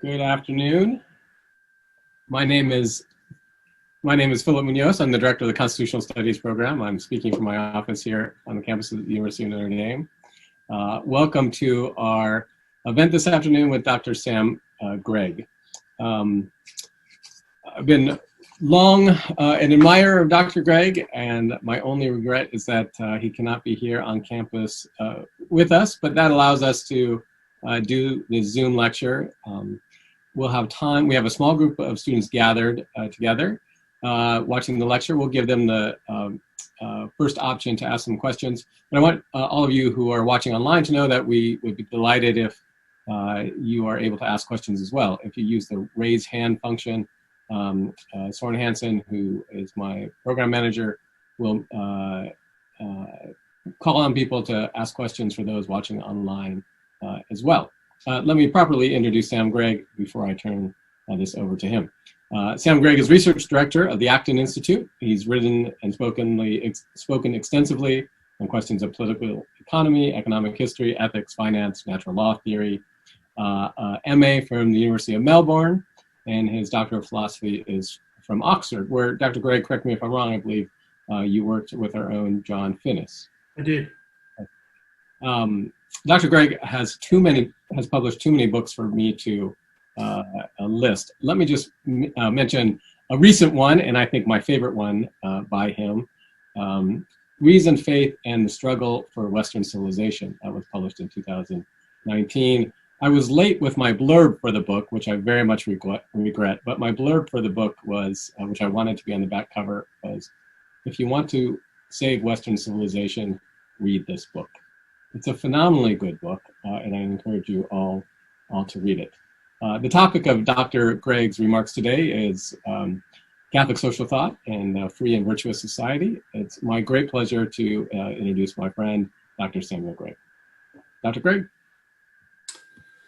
Good afternoon. My name is Philip Munoz. I'm the director of the Constitutional Studies program. I'm speaking from my office here on the campus of the University of Notre Dame. Welcome to our event this afternoon with Dr. Sam Gregg. I've been long an admirer of Dr. Gregg, and my only regret is that he cannot be here on campus with us, but that allows us to do the Zoom lecture. We'll have time. We have a small group of students gathered together watching the lecture. We'll give them the first option to ask some questions. But I want all of you who are watching online to know that we would be delighted if you are able to ask questions as well. If you use the raise hand function, Soren Hansen, who is my program manager, will call on people to ask questions for those watching online as well. Let me properly introduce Sam Gregg before I turn this over to him. Sam Gregg is research director of the Acton Institute. He's written and spoken extensively on questions of political economy, economic history, ethics, finance, natural law theory, MA from the University of Melbourne, and his Doctor of Philosophy is from Oxford, where Dr. Gregg, correct me if I'm wrong, I believe you worked with our own John Finnis. I did. Dr. Gregg has published too many books for me to list. Let me just mention a recent one, and I think my favorite one by him, Reason, Faith, and the Struggle for Western Civilization. That was published in 2019. I was late with my blurb for the book, which I very much regret, but my blurb for the book was, which I wanted to be on the back cover, was, if you want to save Western civilization, read this book. It's a phenomenally good book, and I encourage you all to read it. The topic of Dr. Gregg's remarks today is Catholic social thought and a free and virtuous society. It's my great pleasure to introduce my friend, Dr. Samuel Gregg. Dr. Gregg?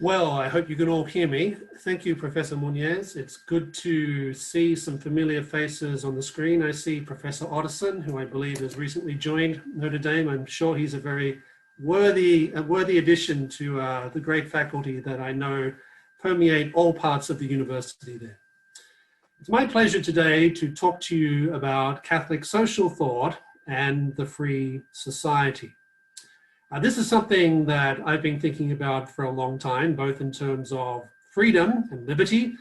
Well, I hope you can all hear me. Thank you, Professor Munoz. It's good to see some familiar faces on the screen. I see Professor Otterson, who I believe has recently joined Notre Dame. I'm sure he's a very worthy addition to the great faculty that I know permeate all parts of the university there. It's my pleasure today to talk to you about Catholic social thought and the free society. This is something that I've been thinking about for a long time, both in terms of freedom and liberty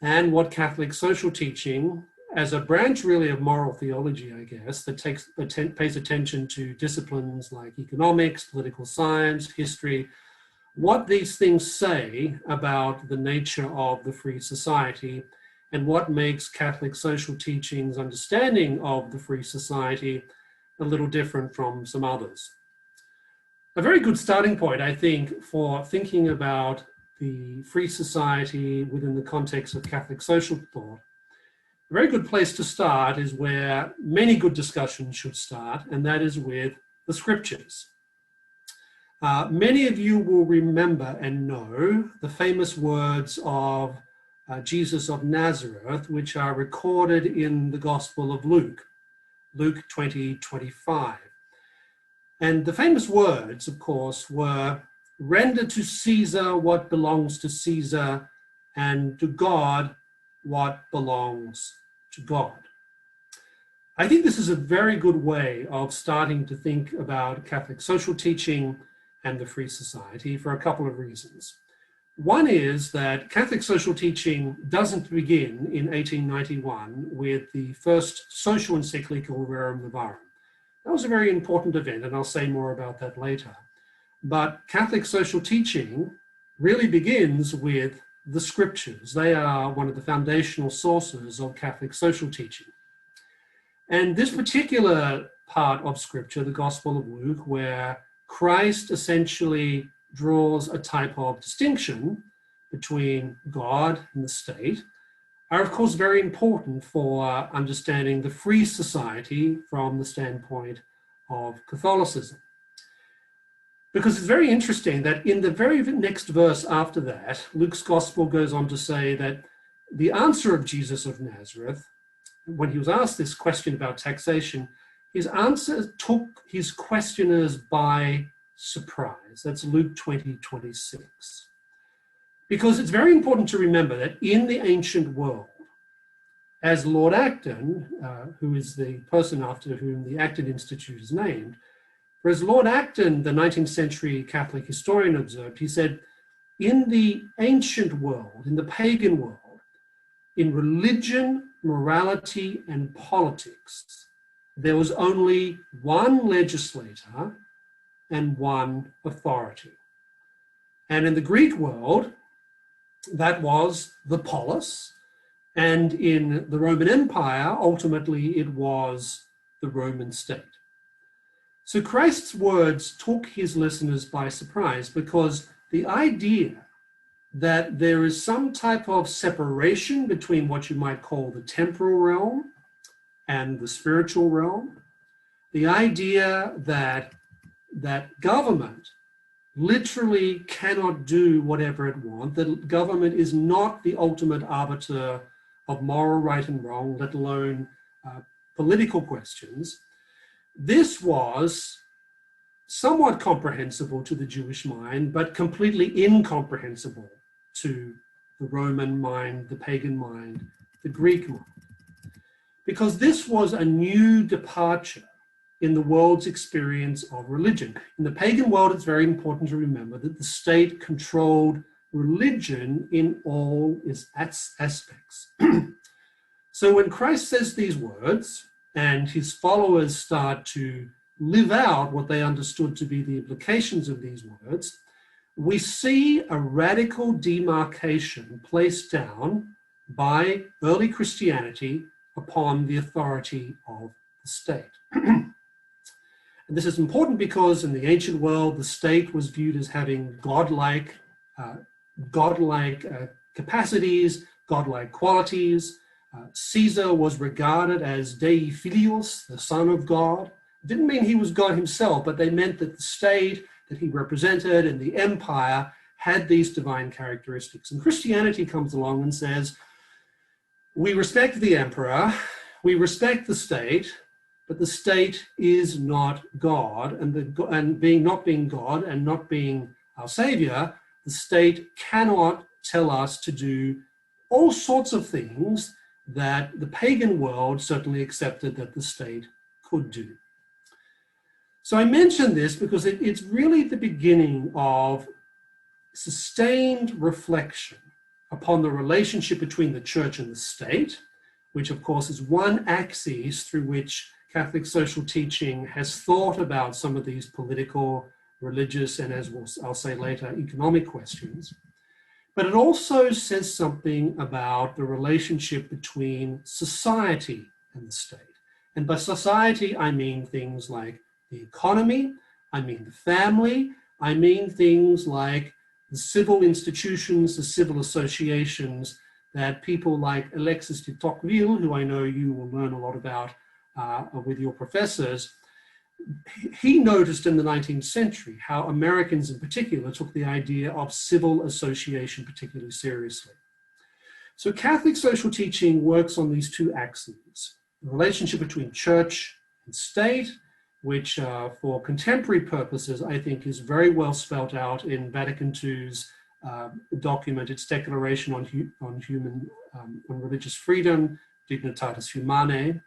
and what Catholic social teaching, as a branch really of moral theology, I guess, that pays attention to disciplines like economics, political science, history, what these things say about the nature of the free society and what makes Catholic social teaching's understanding of the free society a little different from some others. A very good starting point, I think, for thinking about the free society within the context of Catholic social thought. A very good place to start is where many good discussions should start, and that is with the scriptures. Many of you will remember and know the famous words of Jesus of Nazareth, which are recorded in the Gospel of Luke, Luke 20:25. And the famous words, of course, were, "Render to Caesar what belongs to Caesar, and to God what belongs to God." I think this is a very good way of starting to think about Catholic social teaching and the free society for a couple of reasons. One is that Catholic social teaching doesn't begin in 1891 with the first social encyclical Rerum Novarum. That was a very important event, and I'll say more about that later. But Catholic social teaching really begins with the scriptures. They are one of the foundational sources of Catholic social teaching. And this particular part of scripture, the Gospel of Luke, where Christ essentially draws a type of distinction between God and the state, are of course very important for understanding the free society from the standpoint of Catholicism. Because it's very interesting that in the very next verse after that, Luke's gospel goes on to say that the answer of Jesus of Nazareth, when he was asked this question about taxation, his answer took his questioners by surprise. That's Luke 20:26. Because it's very important to remember that in the ancient world, as Lord Acton, who is the person after whom the Acton Institute is named, for as Lord Acton, the 19th century Catholic historian, observed, he said, in the ancient world, in the pagan world, in religion, morality, and politics, there was only one legislator and one authority. And in the Greek world, that was the polis, and in the Roman Empire, ultimately it was the Roman state. So Christ's words took his listeners by surprise, because the idea that there is some type of separation between what you might call the temporal realm and the spiritual realm, the idea that government literally cannot do whatever it wants, that government is not the ultimate arbiter of moral right and wrong, let alone political questions. This was somewhat comprehensible to the Jewish mind, but completely incomprehensible to the Roman mind, the pagan mind, the Greek mind. Because this was a new departure in the world's experience of religion. In the pagan world, it's very important to remember that the state controlled religion in all its aspects. So when Christ says these words and his followers start to live out what they understood to be the implications of these words, we see a radical demarcation placed down by early Christianity upon the authority of the state. And this is important because in the ancient world, the state was viewed as having godlike capacities, godlike qualities. Caesar was regarded as Dei Filius, the son of God. It didn't mean he was God himself, but they meant that the state that he represented and the empire had these divine characteristics. And Christianity comes along and says, we respect the emperor, we respect the state, but the state is not God, and not being God and not being our savior, the state cannot tell us to do all sorts of things that the pagan world certainly accepted that the state could do. So I mention this because it's really the beginning of sustained reflection upon the relationship between the church and the state, which of course is one axis through which Catholic social teaching has thought about some of these political, religious, and as I'll say later, economic questions. But it also says something about the relationship between society and the state. And by society, I mean things like the economy, I mean the family, I mean things like the civil institutions, the civil associations that people like Alexis de Tocqueville, who I know you will learn a lot about with your professors, he noticed in the 19th century how Americans in particular took the idea of civil association particularly seriously. So Catholic social teaching works on these two axes, the relationship between church and state, which for contemporary purposes, I think is very well spelt out in Vatican II's document, its declaration on religious freedom, Dignitatis Humanae,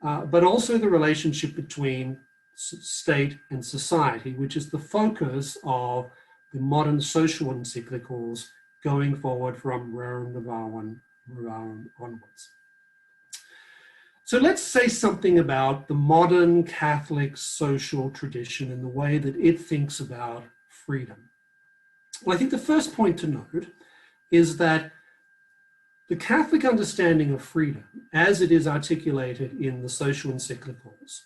but also the relationship between state and society, which is the focus of the modern social encyclicals going forward from Rerum Novarum onwards. So let's say something about the modern Catholic social tradition and the way that it thinks about freedom. Well, I think the first point to note is that the Catholic understanding of freedom, as it is articulated in the social encyclicals,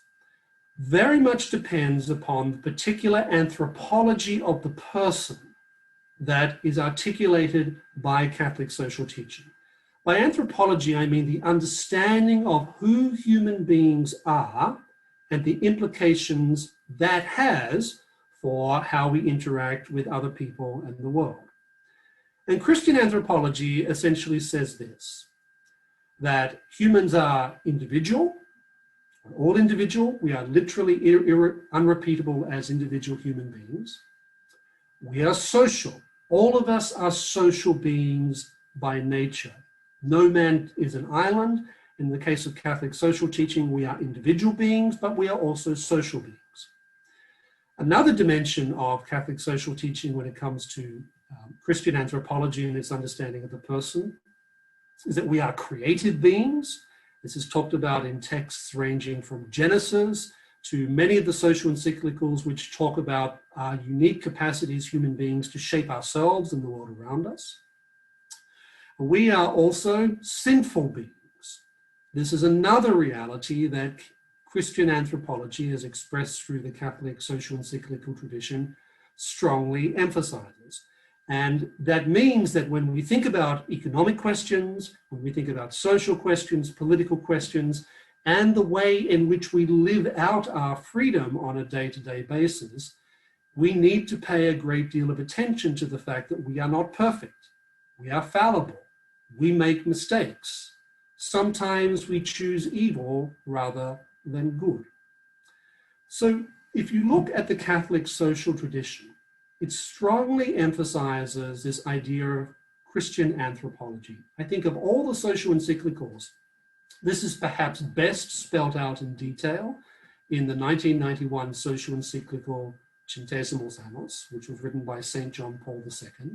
very much depends upon the particular anthropology of the person that is articulated by Catholic social teaching. By anthropology, I mean the understanding of who human beings are and the implications that has for how we interact with other people and the world. And Christian anthropology essentially says this, that humans are individual, all individual, we are literally unrepeatable as individual human beings. We are social, All of us are social beings by nature. No man is an island. In the case of Catholic social teaching, we are individual beings, but we are also social beings. Another dimension of Catholic social teaching when it comes to Christian anthropology and its understanding of the person is that we are creative beings. This is talked about in texts ranging from Genesis to many of the social encyclicals which talk about our unique capacity as human beings to shape ourselves and the world around us. We are also sinful beings. This is another reality that Christian anthropology, as expressed through the Catholic social encyclical tradition, strongly emphasizes. And that means that when we think about economic questions, when we think about social questions, political questions, and the way in which we live out our freedom on a day-to-day basis, we need to pay a great deal of attention to the fact that we are not perfect. We are fallible. We make mistakes. Sometimes we choose evil rather than good. So if you look at the Catholic social tradition, it strongly emphasizes this idea of Christian anthropology. I think of all the social encyclicals, this is perhaps best spelled out in detail in the 1991 social encyclical Centesimus Annus, which was written by St. John Paul II.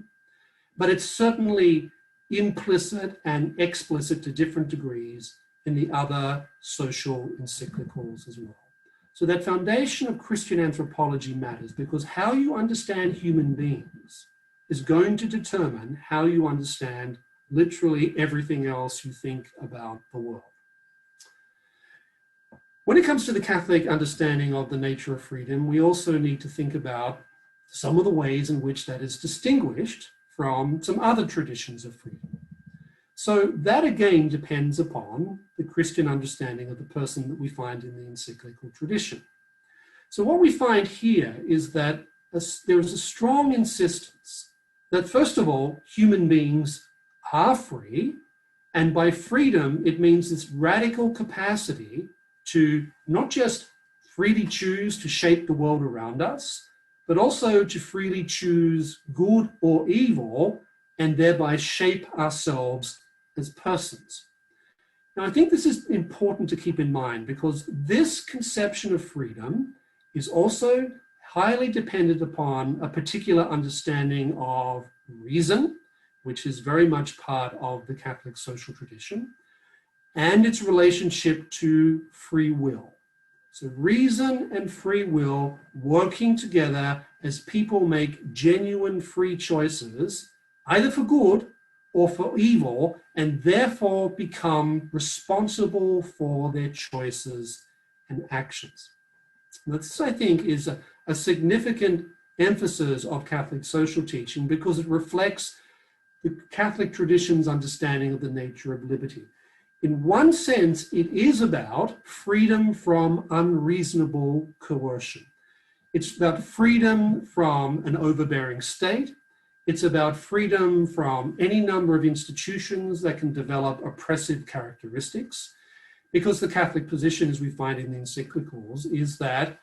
But it's certainly implicit and explicit to different degrees in the other social encyclicals as well. So that foundation of Christian anthropology matters because how you understand human beings is going to determine how you understand literally everything else you think about the world. When it comes to the Catholic understanding of the nature of freedom, we also need to think about some of the ways in which that is distinguished from some other traditions of freedom. So that again depends upon the Christian understanding of the person that we find in the encyclical tradition. So what we find here is that there is a strong insistence that first of all, human beings are free, and by freedom, it means this radical capacity to not just freely choose to shape the world around us, but also to freely choose good or evil and thereby shape ourselves as persons. Now, I think this is important to keep in mind because this conception of freedom is also highly dependent upon a particular understanding of reason, which is very much part of the Catholic social tradition, and its relationship to free will. So reason and free will working together as people make genuine free choices, either for good or for evil, and therefore become responsible for their choices and actions. This, I think, is a significant emphasis of Catholic social teaching because it reflects the Catholic tradition's understanding of the nature of liberty. In one sense, it is about freedom from unreasonable coercion. It's about freedom from an overbearing state. It's about freedom from any number of institutions that can develop oppressive characteristics. Because the Catholic position, as we find in the encyclicals, is that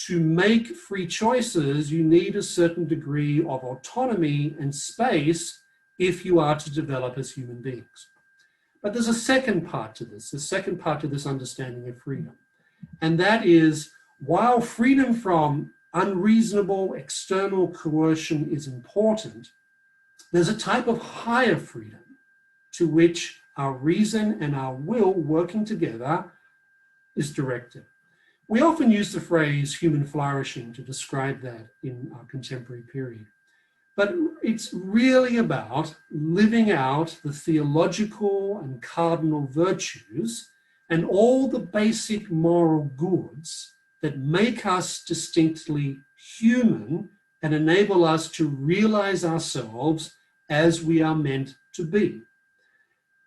to make free choices, you need a certain degree of autonomy and space if you are to develop as human beings. But there's a second part to this, the second part to this understanding of freedom. And that is, while freedom from unreasonable external coercion is important, there's a type of higher freedom to which our reason and our will working together is directed. We often use the phrase human flourishing to describe that in our contemporary period. But it's really about living out the theological and cardinal virtues and all the basic moral goods that make us distinctly human and enable us to realize ourselves as we are meant to be.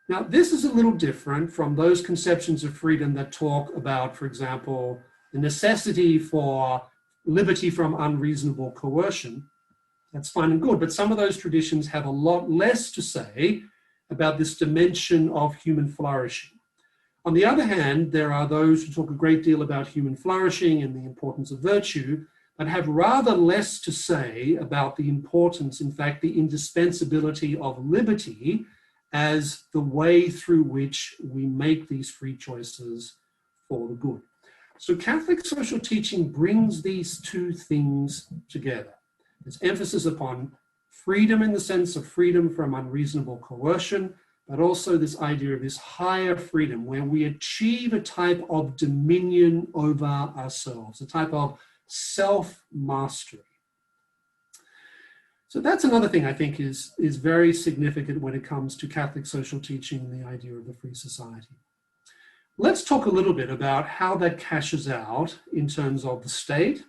Now, this is a little different from those conceptions of freedom that talk about, for example, the necessity for liberty from unreasonable coercion. That's fine and good, but some of those traditions have a lot less to say about this dimension of human flourishing. On the other hand, there are those who talk a great deal about human flourishing and the importance of virtue, but have rather less to say about the importance, in fact, the indispensability of liberty as the way through which we make these free choices for the good. So Catholic social teaching brings these two things together. Its emphasis upon freedom in the sense of freedom from unreasonable coercion, but also this idea of this higher freedom where we achieve a type of dominion over ourselves, a type of self-mastery. So that's another thing I think is very significant when it comes to Catholic social teaching and the idea of the free society. Let's talk a little bit about how that cashes out in terms of the state,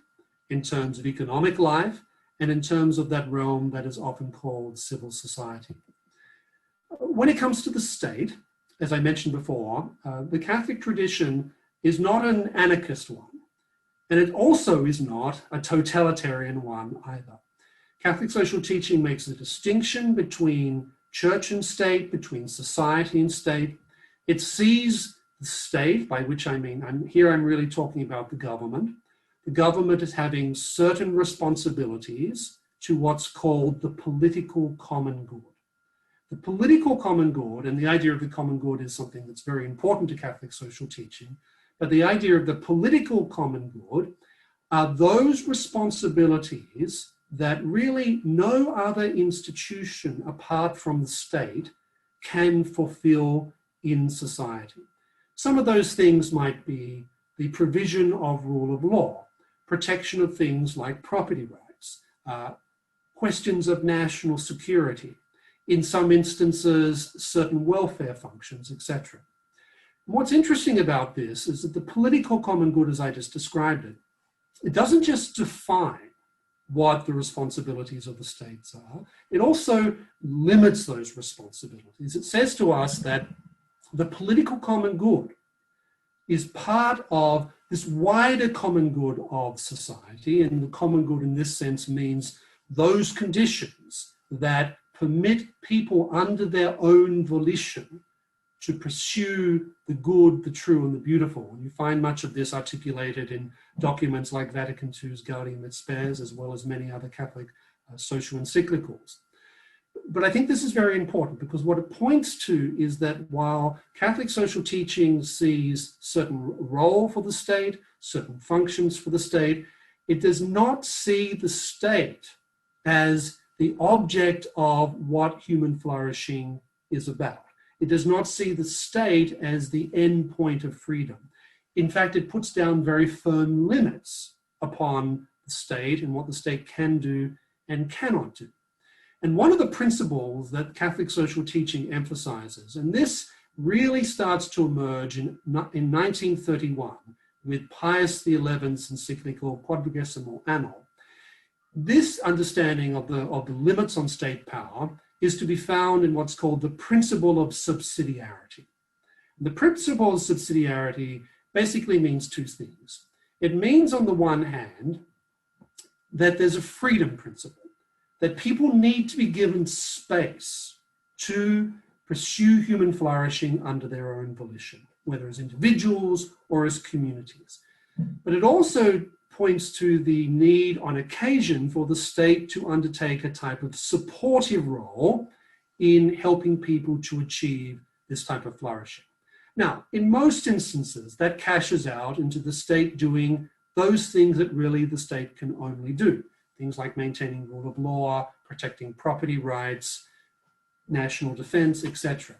in terms of economic life, and in terms of that realm that is often called civil society. When it comes to the state, as I mentioned before, the Catholic tradition is not an anarchist one, and it also is not a totalitarian one either. Catholic social teaching makes a distinction between church and state, between society and state. It sees the state, by which I mean, I'm really talking about the government. The government is having certain responsibilities to what's called the political common good. The political common good, and the idea of the common good is something that's very important to Catholic social teaching, but the idea of the political common good are those responsibilities that really no other institution apart from the state can fulfill in society. Some of those things might be the provision of rule of law, protection of things like property rights, questions of national security, in some instances, certain welfare functions, etc. What's interesting about this is that the political common good, as I just described it, it doesn't just define what the responsibilities of the states are, it also limits those responsibilities. It says to us that the political common good is part of this wider common good of society, and the common good in this sense means those conditions that permit people under their own volition to pursue the good, the true, and the beautiful. And you find much of this articulated in documents like Vatican II's Gaudium et Spes, as well as many other Catholic social encyclicals. But I think this is very important because what it points to is that while Catholic social teaching sees certain role for the state, certain functions for the state, it does not see the state as the object of what human flourishing is about. It does not see the state as the end point of freedom. In fact, it puts down very firm limits upon the state and what the state can do and cannot do. And one of the principles that Catholic social teaching emphasizes, and this really starts to emerge in 1931 with Pius XI's encyclical Quadragesimo Anno, this understanding of the limits on state power is to be found in what's called the principle of subsidiarity. The principle of subsidiarity basically means two things. It means, on the one hand, that there's a freedom principle, that people need to be given space to pursue human flourishing under their own volition, whether as individuals or as communities. But it also points to the need on occasion for the state to undertake a type of supportive role in helping people to achieve this type of flourishing. Now, in most instances, that cashes out into the state doing those things that really the state can only do. Things like maintaining rule of law, protecting property rights, national defense, etc.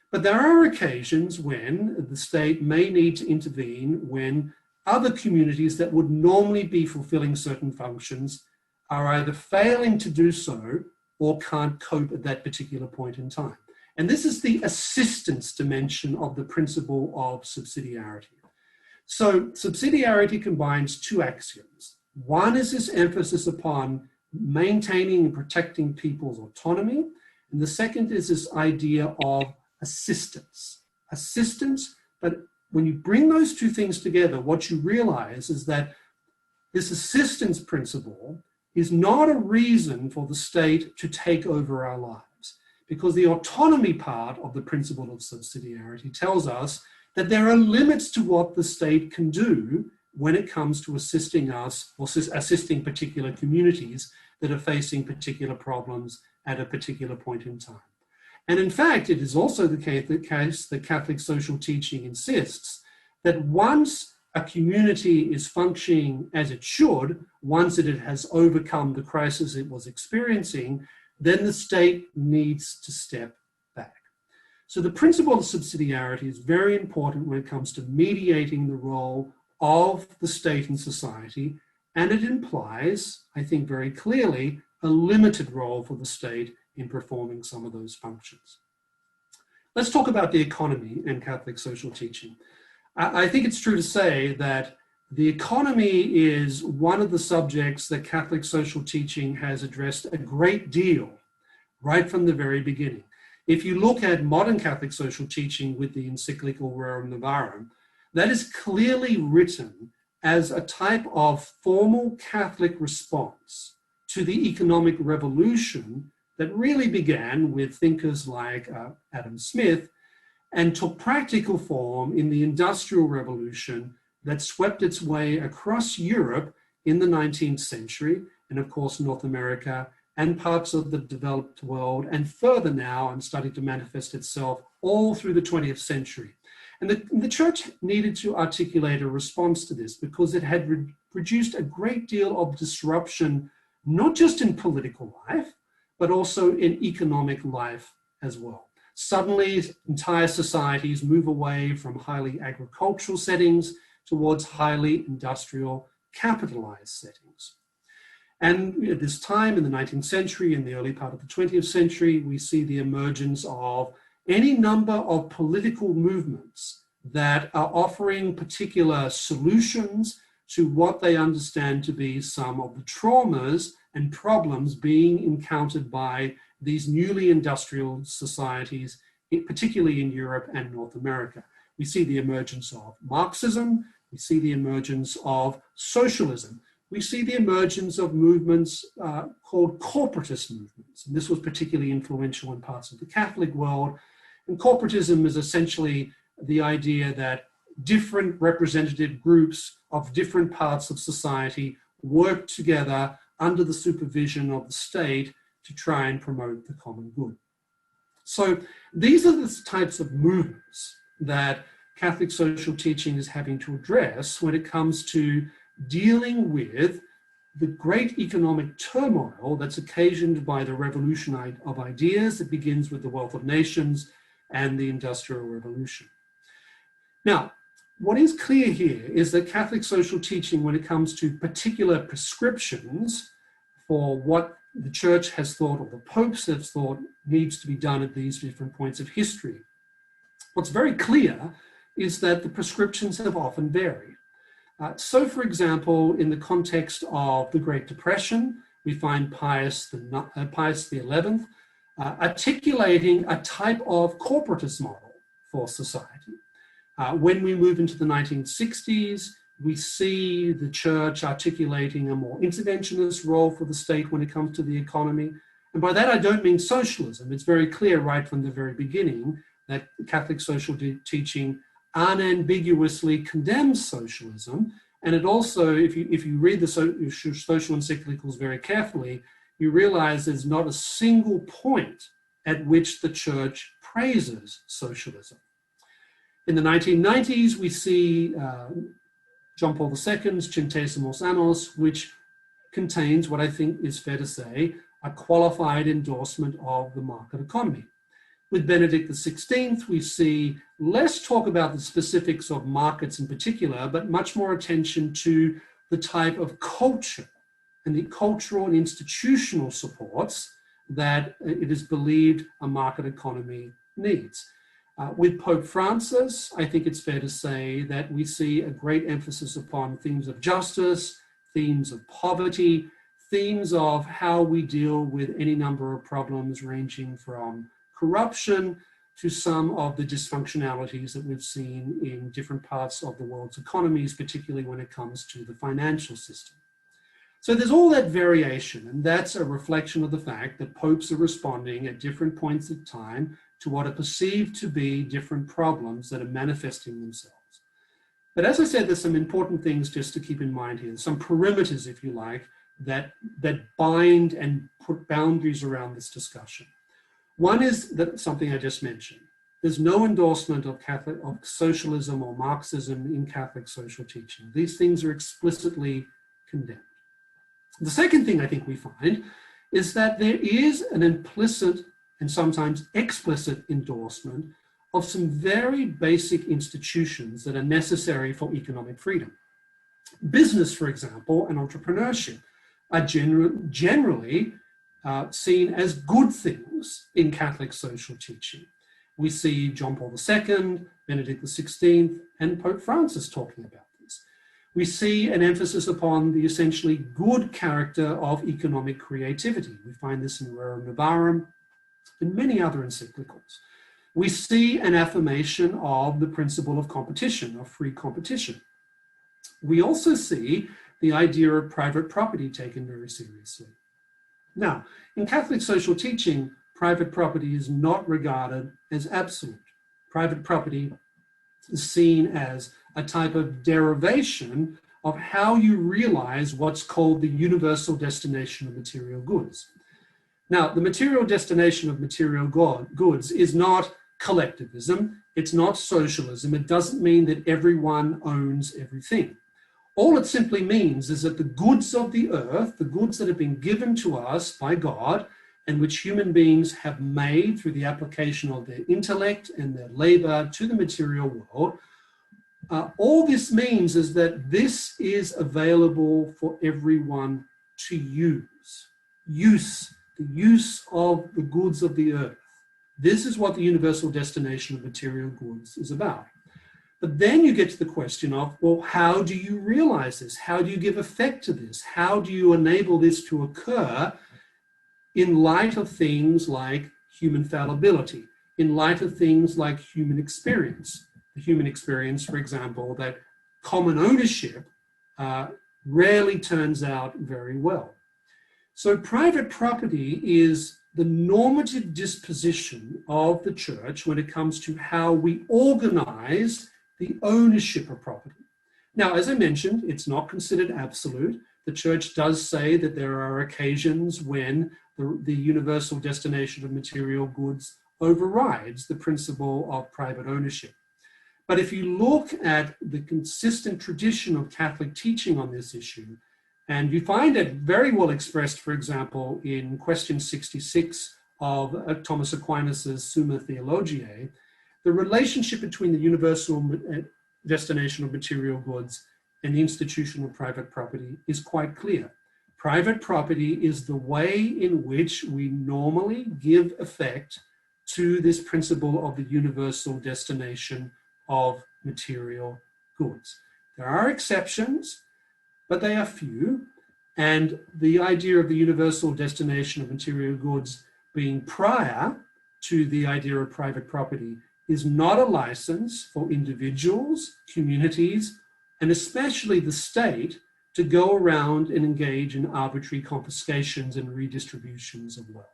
But there are occasions when the state may need to intervene when other communities that would normally be fulfilling certain functions are either failing to do so or can't cope at that particular point in time. And this is the assistance dimension of the principle of subsidiarity. So subsidiarity combines two axioms. One is this emphasis upon maintaining and protecting people's autonomy. And the second is this idea of assistance. Assistance, but when you bring those two things together, what you realize is that this assistance principle is not a reason for the state to take over our lives, because the autonomy part of the principle of subsidiarity tells us that there are limits to what the state can do when it comes to assisting us or assisting particular communities that are facing particular problems at a particular point in time. And in fact, it is also the case that Catholic social teaching insists that once a community is functioning as it should, once it has overcome the crisis it was experiencing, then the state needs to step back. So the principle of subsidiarity is very important when it comes to mediating the role of the state in society, and it implies, I think very clearly, a limited role for the state in performing some of those functions. Let's talk about the economy and Catholic social teaching. I think it's true to say that the economy is one of the subjects that Catholic social teaching has addressed a great deal right from the very beginning. If you look at modern Catholic social teaching with the encyclical Rerum Novarum, that is clearly written as a type of formal Catholic response to the economic revolution that really began with thinkers like Adam Smith and took practical form in the Industrial Revolution that swept its way across Europe in the 19th century, and of course North America and parts of the developed world, and further now and starting to manifest itself all through the 20th century. And the church needed to articulate a response to this because it had produced a great deal of disruption, not just in political life, but also in economic life as well. Suddenly, entire societies move away from highly agricultural settings towards highly industrial, capitalized settings. And at this time in the 19th century, in the early part of the 20th century, we see the emergence of any number of political movements that are offering particular solutions to what they understand to be some of the traumas and problems being encountered by these newly industrial societies, particularly in Europe and North America. We see the emergence of Marxism, we see the emergence of socialism, we see the emergence of movements called corporatist movements. And this was particularly influential in parts of the Catholic world. And corporatism is essentially the idea that different representative groups of different parts of society work together under the supervision of the state to try and promote the common good. So these are the types of movements that Catholic social teaching is having to address when it comes to dealing with the great economic turmoil that's occasioned by the revolution of ideas that begins with the wealth of nations and the Industrial Revolution. Now, what is clear here is that Catholic social teaching, when it comes to particular prescriptions for what the church has thought or the popes have thought needs to be done at these different points of history, what's very clear is that the prescriptions have often varied. So, for example, in the context of the Great Depression, we find Pius XI articulating a type of corporatist model for society. When we move into the 1960s, we see the church articulating a more interventionist role for the state when it comes to the economy. And by that, I don't mean socialism. It's very clear right from the very beginning that Catholic social teaching unambiguously condemns socialism. And it also, if you read the social encyclicals very carefully, you realize there's not a single point at which the church praises socialism. In the 1990s, we see John Paul II's Centesimus Annus, which contains what I think is fair to say, a qualified endorsement of the market economy. With Benedict XVI, we see less talk about the specifics of markets in particular, but much more attention to the type of culture and the cultural and institutional supports that it is believed a market economy needs. With Pope Francis, I think it's fair to say that we see a great emphasis upon themes of justice, themes of poverty, themes of how we deal with any number of problems ranging from corruption to some of the dysfunctionalities that we've seen in different parts of the world's economies, particularly when it comes to the financial system. So there's all that variation, and that's a reflection of the fact that popes are responding at different points of time to what are perceived to be different problems that are manifesting themselves. But as I said, there's some important things just to keep in mind here, some perimeters, if you like, that bind and put boundaries around this discussion. One is that something I just mentioned. There's no endorsement of socialism or Marxism in Catholic social teaching. These things are explicitly condemned. The second thing I think we find is that there is an implicit and sometimes explicit endorsement of some very basic institutions that are necessary for economic freedom. Business, for example, and entrepreneurship are generally seen as good things in Catholic social teaching. We see John Paul II, Benedict XVI, and Pope Francis talking about this. We see an emphasis upon the essentially good character of economic creativity. We find this in Rerum Novarum and many other encyclicals. We see an affirmation of the principle of competition, of free competition. We also see the idea of private property taken very seriously. Now, in Catholic social teaching, private property is not regarded as absolute. Private property is seen as a type of derivation of how you realize what's called the universal destination of material goods. Now, the material destination of material goods is not collectivism, it's not socialism, it doesn't mean that everyone owns everything. All it simply means is that the goods of the earth, the goods that have been given to us by God, and which human beings have made through the application of their intellect and their labor to the material world, all this means is that this is available for everyone to use. The use of the goods of the earth. This is what the universal destination of material goods is about. But then you get to the question of, well, how do you realize this? How do you give effect to this? How do you enable this to occur in light of things like human fallibility, in light of things like human experience? The human experience, for example, that common ownership rarely turns out very well. So private property is the normative disposition of the church when it comes to how we organize the ownership of property. Now, as I mentioned, it's not considered absolute. The church does say that there are occasions when the universal destination of material goods overrides the principle of private ownership. But if you look at the consistent tradition of Catholic teaching on this issue, and you find it very well expressed, for example, in question 66 of Thomas Aquinas' Summa Theologiae, the relationship between the universal destination of material goods and the institution of private property is quite clear. Private property is the way in which we normally give effect to this principle of the universal destination of material goods. There are exceptions, but they are few, and the idea of the universal destination of material goods being prior to the idea of private property is not a license for individuals, communities, and especially the state to go around and engage in arbitrary confiscations and redistributions of wealth.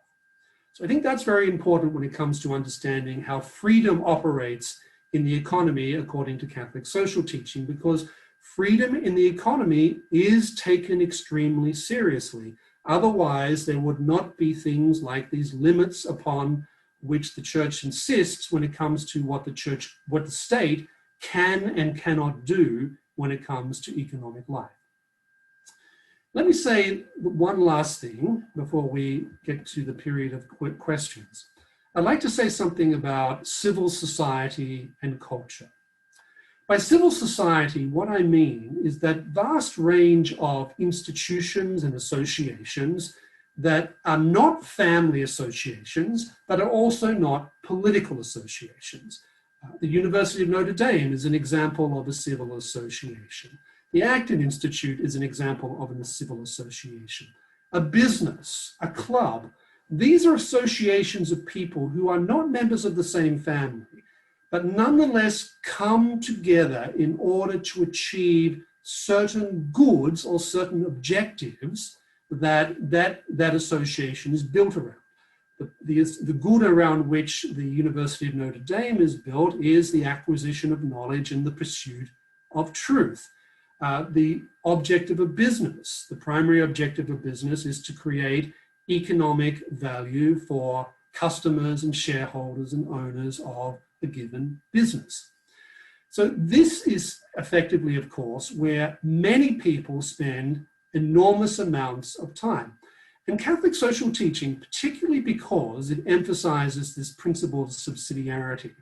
So I think that's very important when it comes to understanding how freedom operates in the economy according to Catholic social teaching, because freedom in the economy is taken extremely seriously. Otherwise, there would not be things like these limits upon which the church insists when it comes to what the state can and cannot do when it comes to economic life. Let me say one last thing before we get to the period of quick questions. I'd like to say something about civil society and culture. By civil society, what I mean is that vast range of institutions and associations that are not family associations, but are also not political associations. The University of Notre Dame is an example of a civil association. The Acton Institute is an example of a civil association. A business, a club, these are associations of people who are not members of the same family, but nonetheless come together in order to achieve certain goods or certain objectives that association is built around. The good around which the University of Notre Dame is built is the acquisition of knowledge and the pursuit of truth. The object of a business, the primary objective of business is to create economic value for customers and shareholders and owners of a given business. So this is effectively, of course, where many people spend enormous amounts of time. And Catholic social teaching, particularly because it emphasizes this principle of subsidiarity,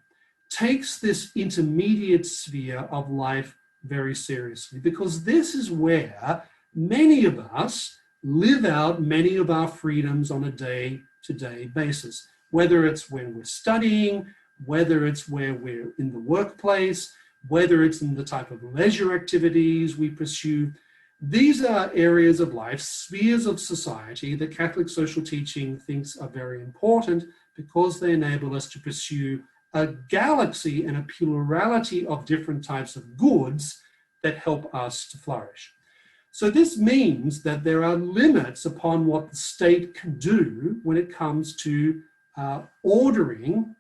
takes this intermediate sphere of life very seriously, because this is where many of us live out many of our freedoms on a day-to-day basis, whether it's when we're studying, whether it's where we're in the workplace, whether it's in the type of leisure activities we pursue. These are areas of life, spheres of society that Catholic social teaching thinks are very important because they enable us to pursue a galaxy and a plurality of different types of goods that help us to flourish. So this means that there are limits upon what the state can do when it comes to ordering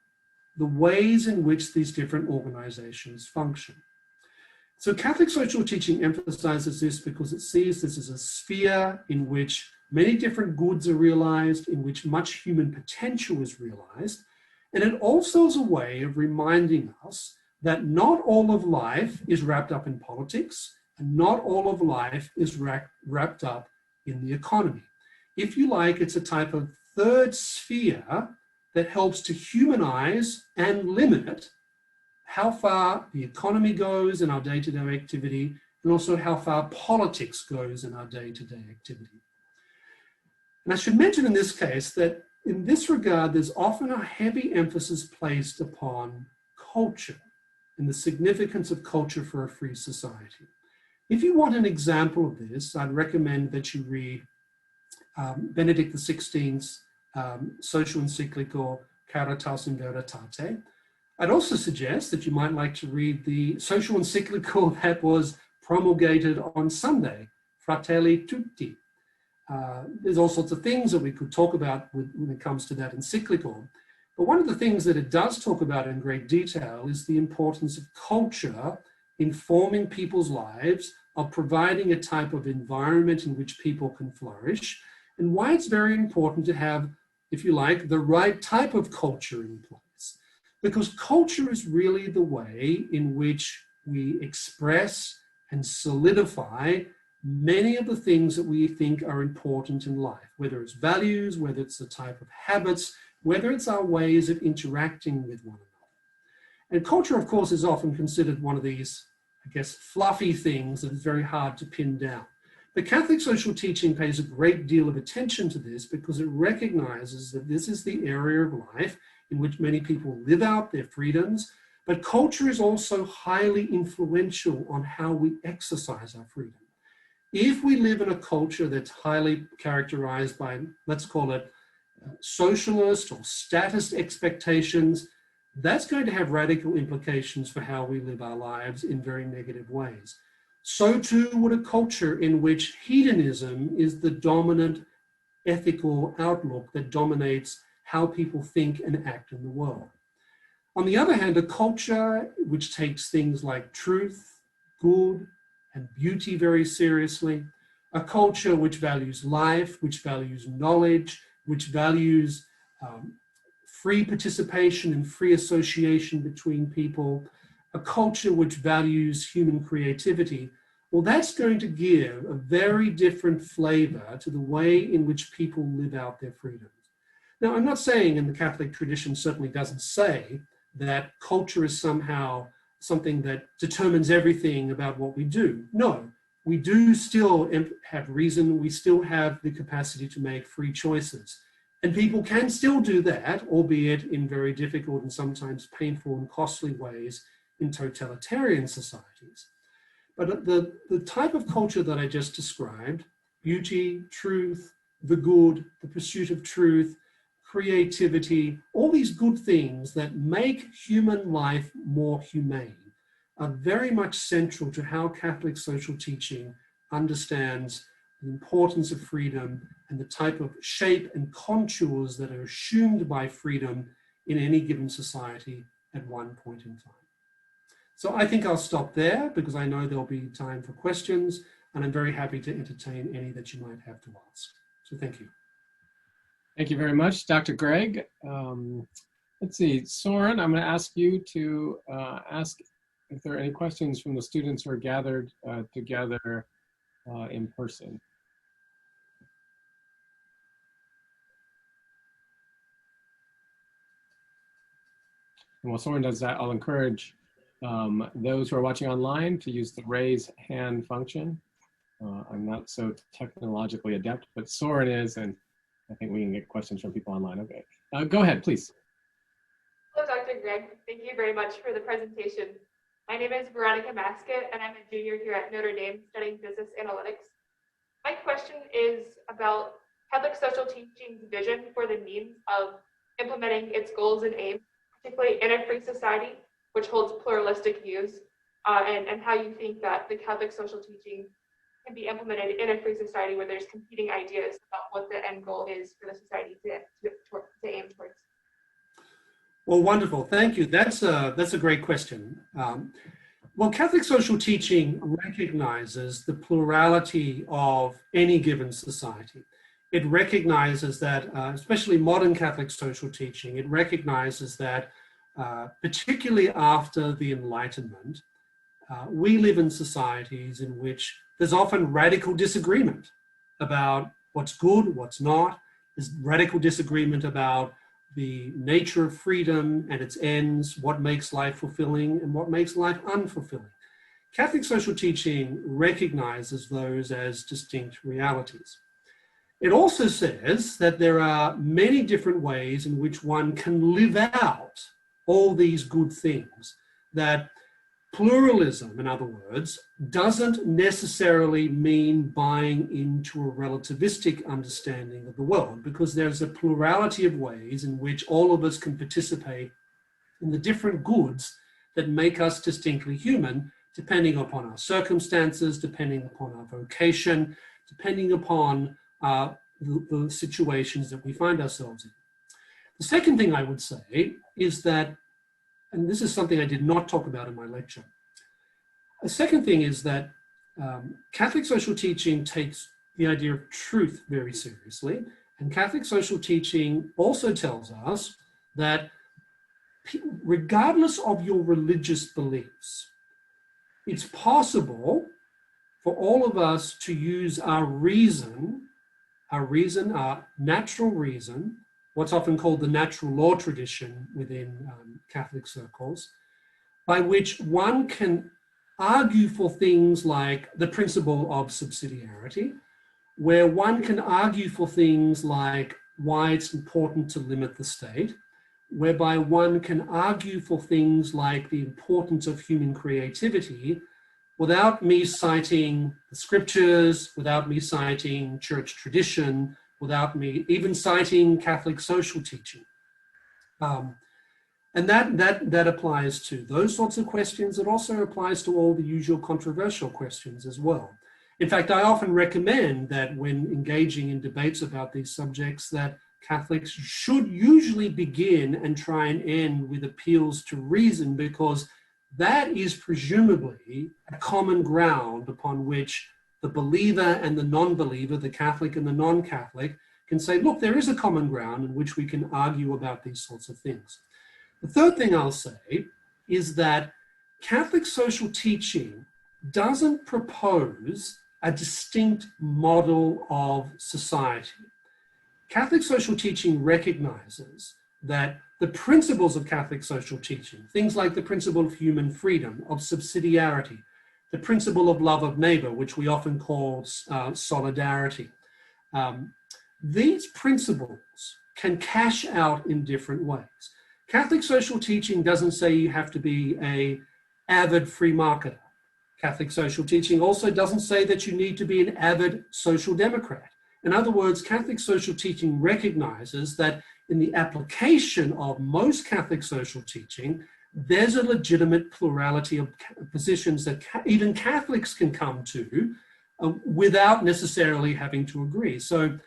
the ways in which these different organizations function. So Catholic social teaching emphasizes this because it sees this as a sphere in which many different goods are realized, in which much human potential is realized. And it also is a way of reminding us that not all of life is wrapped up in politics, and not all of life is wrapped up in the economy. If you like, it's a type of third sphere that helps to humanize and limit how far the economy goes in our day-to-day activity, and also how far politics goes in our day-to-day activity. And I should mention in this case that in this regard, there's often a heavy emphasis placed upon culture and the significance of culture for a free society. If you want an example of this, I'd recommend that you read Benedict XVI's social encyclical Caritas in Veritate. I'd also suggest that you might like to read the social encyclical that was promulgated on Sunday, Fratelli Tutti. There's all sorts of things that we could talk about when it comes to that encyclical. But one of the things that it does talk about in great detail is the importance of culture informing people's lives, of providing a type of environment in which people can flourish, and why it's very important to have, if you like, the right type of culture in place. Because culture is really the way in which we express and solidify many of the things that we think are important in life, whether it's values, whether it's the type of habits, whether it's our ways of interacting with one another. And culture, of course, is often considered one of these, I guess, fluffy things that is very hard to pin down. But Catholic social teaching pays a great deal of attention to this because it recognizes that this is the area of life in which many people live out their freedoms, but culture is also highly influential on how we exercise our freedom. If we live in a culture that's highly characterized by, let's call it, socialist or statist expectations, that's going to have radical implications for how we live our lives in very negative ways. So too would a culture in which hedonism is the dominant ethical outlook that dominates how people think and act in the world. On the other hand, a culture which takes things like truth, good, and beauty very seriously, a culture which values life, which values knowledge, which values free participation and free association between people, a culture which values human creativity, well, that's going to give a very different flavor to the way in which people live out their freedoms. Now, I'm not saying, and the Catholic tradition certainly doesn't say, that culture is somehow something that determines everything about what we do. No, we do still have reason, we still have the capacity to make free choices. And people can still do that, albeit in very difficult and sometimes painful and costly ways in totalitarian societies. But the type of culture that I just described, beauty, truth, the good, the pursuit of truth, creativity, all these good things that make human life more humane are very much central to how Catholic social teaching understands the importance of freedom and the type of shape and contours that are assumed by freedom in any given society at one point in time. So I think I'll stop there because I know there'll be time for questions, and I'm very happy to entertain any that you might have to ask. So thank you. Thank you very much, Dr. Gregg. Let's see, Soren, I'm going to ask you to ask if there are any questions from the students who are gathered together in person. And while Soren does that, I'll encourage those who are watching online to use the raise hand function. I'm not so technologically adept, but Soren is, and I think we can get questions from people online. Okay, go ahead, please. Hello, Dr. Gregg. Thank you very much for the presentation. My name is Veronica Maskett, and I'm a junior here at Notre Dame studying business analytics. My question is about Catholic social teaching's vision for the means of implementing its goals and aims, particularly in a free society, which holds pluralistic views, and how you think that the Catholic social teaching can be implemented in a free society where there's competing ideas about what the end goal is for the society to aim towards. Well, wonderful. Thank you. That's a great question. Well, Catholic social teaching recognizes the plurality of any given society. It recognizes that, especially modern Catholic social teaching, it recognizes that particularly after the Enlightenment, we live in societies in which there's often radical disagreement about what's good, what's not. There's radical disagreement about the nature of freedom and its ends, what makes life fulfilling and what makes life unfulfilling. Catholic social teaching recognizes those as distinct realities. It also says that there are many different ways in which one can live out all these good things, that pluralism, in other words, doesn't necessarily mean buying into a relativistic understanding of the world, because there's a plurality of ways in which all of us can participate in the different goods that make us distinctly human, depending upon our circumstances, depending upon our vocation, depending upon the situations that we find ourselves in. The second thing I would say is that, and this is something I did not talk about in my lecture. The second thing is that Catholic social teaching takes the idea of truth very seriously, and Catholic social teaching also tells us that regardless of your religious beliefs, it's possible for all of us to use our reason, our natural reason, what's often called the natural law tradition within Catholic circles, by which one can argue for things like the principle of subsidiarity, where one can argue for things like why it's important to limit the state, whereby one can argue for things like the importance of human creativity without me citing the scriptures, without me citing church tradition, without me even citing Catholic social teaching. And that applies to those sorts of questions. It also applies to all the usual controversial questions as well. In fact, I often recommend that when engaging in debates about these subjects, that Catholics should usually begin and try and end with appeals to reason, because that is presumably a common ground upon which the believer and the non-believer, the Catholic and the non-Catholic, can say, look, there is a common ground in which we can argue about these sorts of things. The third thing I'll say is that Catholic social teaching doesn't propose a distinct model of society. Catholic social teaching recognizes that the principles of Catholic social teaching, things like the principle of human freedom, of subsidiarity, the principle of love of neighbor, which we often call solidarity, these principles can cash out in different ways. Catholic social teaching doesn't say you have to be an avid free marketer. Catholic social teaching also doesn't say that you need to be an avid social democrat. In other words, Catholic social teaching recognizes that in the application of most Catholic social teaching, there's a legitimate plurality of positions that even Catholics can come to without necessarily having to agree. So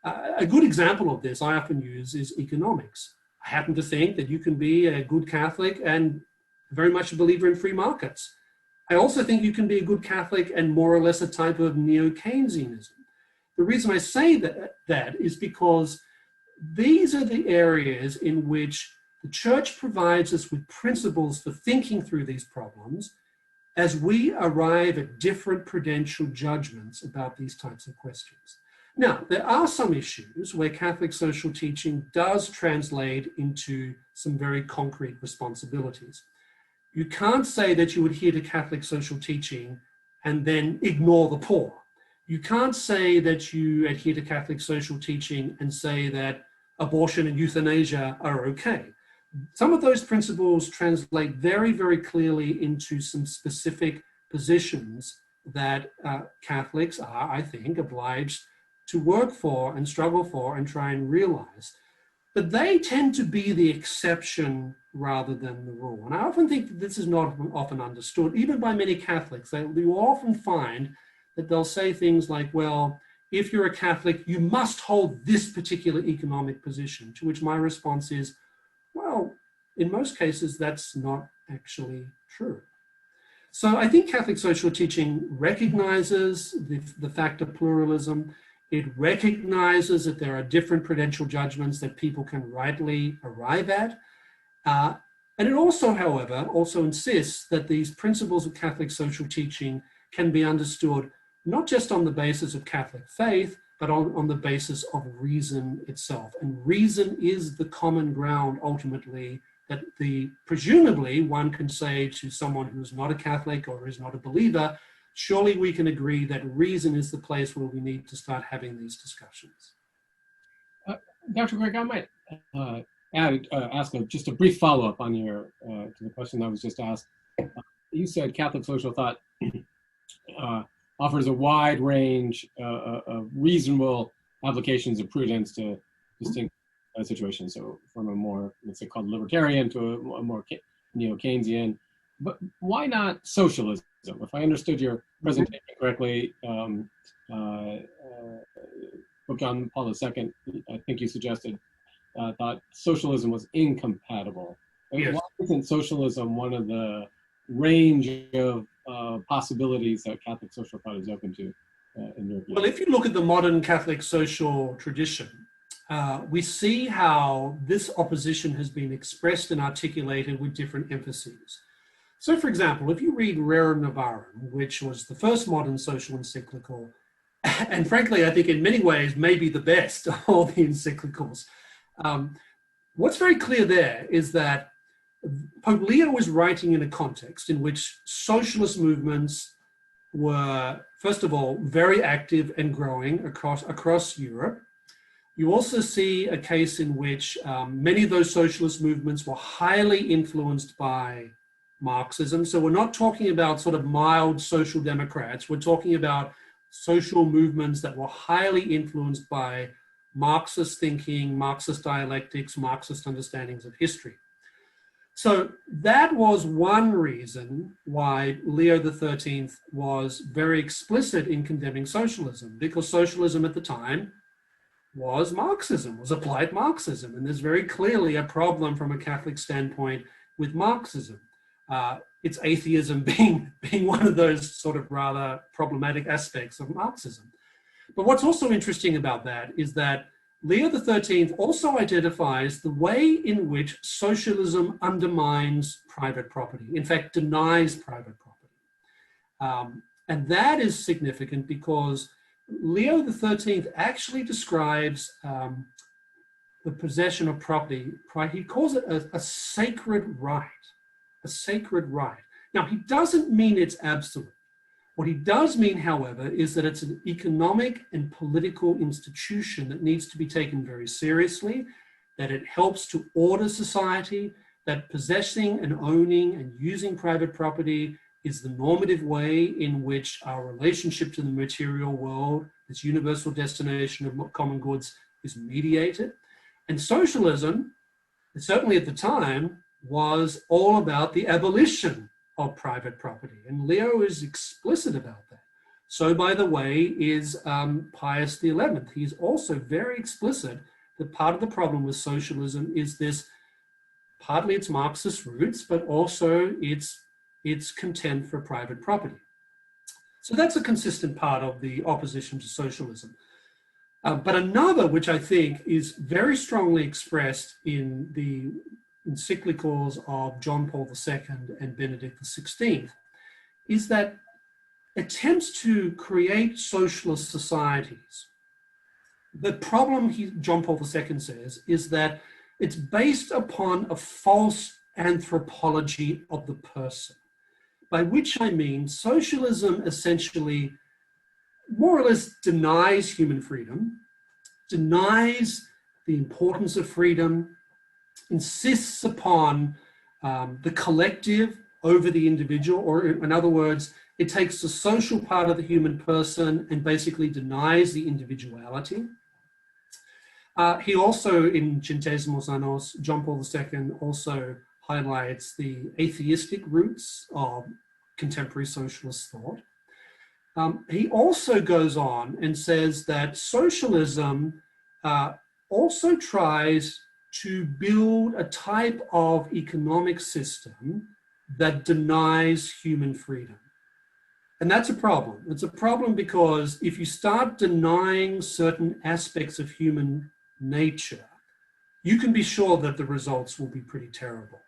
a good example of this I often use is economics. I happen to think that you can be a good Catholic and very much a believer in free markets. I also think you can be a good Catholic and more or less a type of neo-Keynesianism. The reason I say that is because these are the areas in which the church provides us with principles for thinking through these problems as we arrive at different prudential judgments about these types of questions. Now, there are some issues where Catholic social teaching does translate into some very concrete responsibilities. You can't say that you adhere to Catholic social teaching and then ignore the poor. You can't say that you adhere to Catholic social teaching and say that abortion and euthanasia are okay. Some of those principles translate very, very clearly into some specific positions that Catholics are, I think, obliged to work for and struggle for and try and realize. But they tend to be the exception rather than the rule. And I often think that this is not often understood, even by many Catholics. You often find that they'll say things like, well, if you're a Catholic, you must hold this particular economic position, to which my response is, well, in most cases, that's not actually true. So I think Catholic social teaching recognizes the fact of pluralism. It recognizes that there are different prudential judgments that people can rightly arrive at. And it also, however, insists that these principles of Catholic social teaching can be understood not just on the basis of Catholic faith, but on the basis of reason itself. And reason is the common ground, ultimately, that presumably one can say to someone who's not a Catholic or is not a believer, surely we can agree that reason is the place where we need to start having these discussions. Dr. Gregg, I might ask just a brief follow-up on to the question that was just asked. You said Catholic social thought offers a wide range of reasonable applications of prudence to distinct situations. So from a more, let's say, called libertarian to a more neo-Keynesian. But why not socialism? If I understood your presentation correctly, Pope John Paul II, I think you suggested, thought socialism was incompatible. Yes. Why isn't socialism one of the range of possibilities that Catholic social thought is open to in your view? Well, if you look at the modern Catholic social tradition, we see how this opposition has been expressed and articulated with different emphases. So, for example, if you read Rerum Novarum, which was the first modern social encyclical, and frankly, I think in many ways, maybe the best of all the encyclicals, what's very clear there is that Pope Leo was writing in a context in which socialist movements were, first of all, very active and growing across Europe. You also see a case in which many of those socialist movements were highly influenced by Marxism. So we're not talking about sort of mild social democrats. We're talking about social movements that were highly influenced by Marxist thinking, Marxist dialectics, Marxist understandings of history. So that was one reason why Leo XIII was very explicit in condemning socialism, because socialism at the time was Marxism, was applied Marxism. And there's very clearly a problem from a Catholic standpoint with Marxism. It's atheism being one of those sort of rather problematic aspects of Marxism. But what's also interesting about that is that Leo XIII also identifies the way in which socialism undermines private property, in fact, denies private property. And that is significant because Leo XIII actually describes the possession of property, he calls it a sacred right, a sacred right. Now, he doesn't mean it's absolute. What he does mean, however, is that it's an economic and political institution that needs to be taken very seriously, that it helps to order society, that possessing and owning and using private property is the normative way in which our relationship to the material world, this universal destination of common goods, is mediated. And socialism, certainly at the time, was all about the abolition of private property. And Leo is explicit about that. So, by the way, is Pius XI. He's also very explicit that part of the problem with socialism is this partly its Marxist roots, but also its contempt for private property. So that's a consistent part of the opposition to socialism. But another, which I think is very strongly expressed in the encyclicals of John Paul II and Benedict XVI, is that attempts to create socialist societies, the problem John Paul II says is that it's based upon a false anthropology of the person, by which I mean socialism essentially more or less denies human freedom, denies the importance of freedom, insists upon the collective over the individual, or in other words, it takes the social part of the human person and basically denies the individuality. He also, in Centésimos Annos, John Paul II also highlights the atheistic roots of contemporary socialist thought. He also goes on and says that socialism also tries to build a type of economic system that denies human freedom. And that's a problem. It's a problem because if you start denying certain aspects of human nature, you can be sure that the results will be pretty terrible.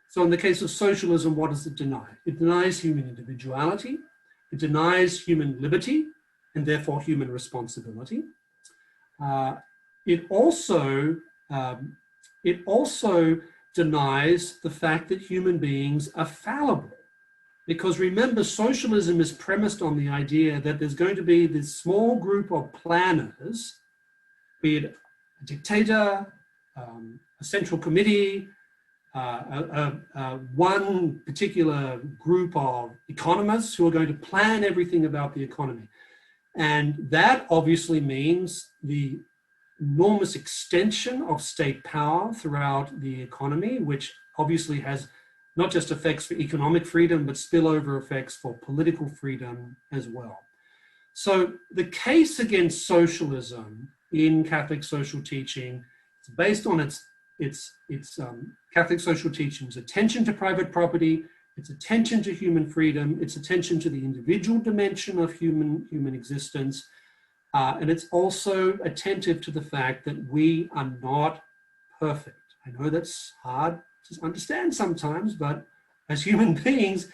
So in the case of socialism, what does it deny? It denies human individuality. It denies human liberty and therefore human responsibility. It also denies the fact that human beings are fallible. Because remember, socialism is premised on the idea that there's going to be this small group of planners, be it a dictator, a central committee, one particular group of economists who are going to plan everything about the economy. And that obviously means the enormous extension of state power throughout the economy, which obviously has not just effects for economic freedom, but spillover effects for political freedom as well. So the case against socialism in Catholic social teaching is based on its Catholic social teaching's attention to private property, its attention to human freedom, its attention to the individual dimension of human existence, and it's also attentive to the fact that we are not perfect. I know that's hard to understand sometimes, but as human beings,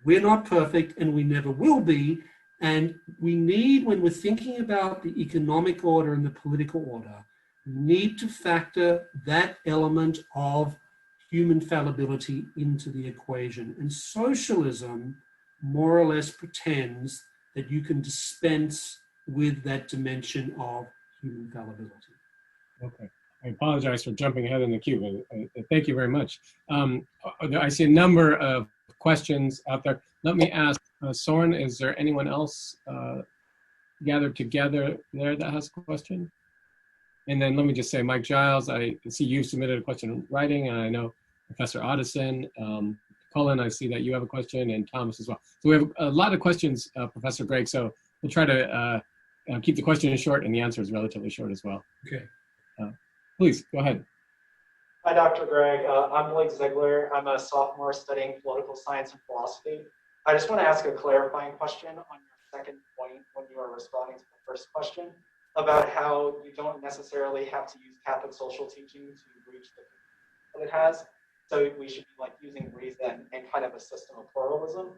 we're not perfect and we never will be. And we need, when we're thinking about the economic order and the political order, we need to factor that element of human fallibility into the equation. And socialism more or less pretends that you can dispense with that dimension of human fallibility. Okay. I apologize for jumping ahead in the queue, but thank you very much. I see a number of questions out there. Let me ask, Soren, is there anyone else gathered together there that has a question? And then let me just say, Mike Giles, I see you submitted a question in writing, and I know Professor Otteson. Colin, I see that you have a question, and Thomas as well. So we have a lot of questions, Professor Gregg, so we'll try to keep the questions short and the answers relatively short as well. Okay. Please, go ahead. Hi, Dr. Gregg. I'm Blake Ziegler. I'm a sophomore studying political science and philosophy. I just want to ask a clarifying question on your second point when you were responding to the first question about how you don't necessarily have to use Catholic social teaching to reach the conclusion that it has. So we should be like using reason and kind of a system of pluralism.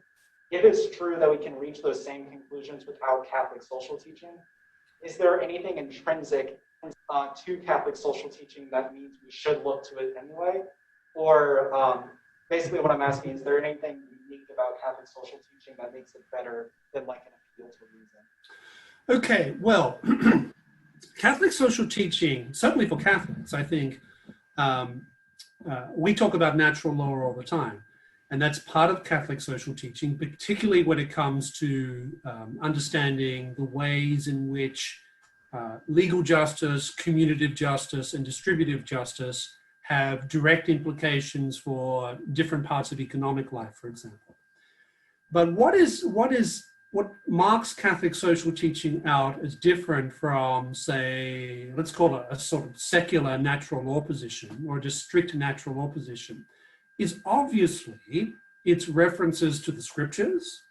If it's true that we can reach those same conclusions without Catholic social teaching, is there anything intrinsic to Catholic social teaching that means we should look to it anyway? Or basically what I'm asking, is there anything unique about Catholic social teaching that makes it better than like an appeal to reason? Okay, well, Catholic social teaching, certainly for Catholics, I think, we talk about natural law all the time. And that's part of Catholic social teaching, particularly when it comes to understanding the ways in which legal justice, commutative justice, and distributive justice have direct implications for different parts of economic life, for example. But what is what marks Catholic social teaching out as different from, say, let's call it a sort of secular natural law position or just strict natural law position, is obviously its references to the scriptures,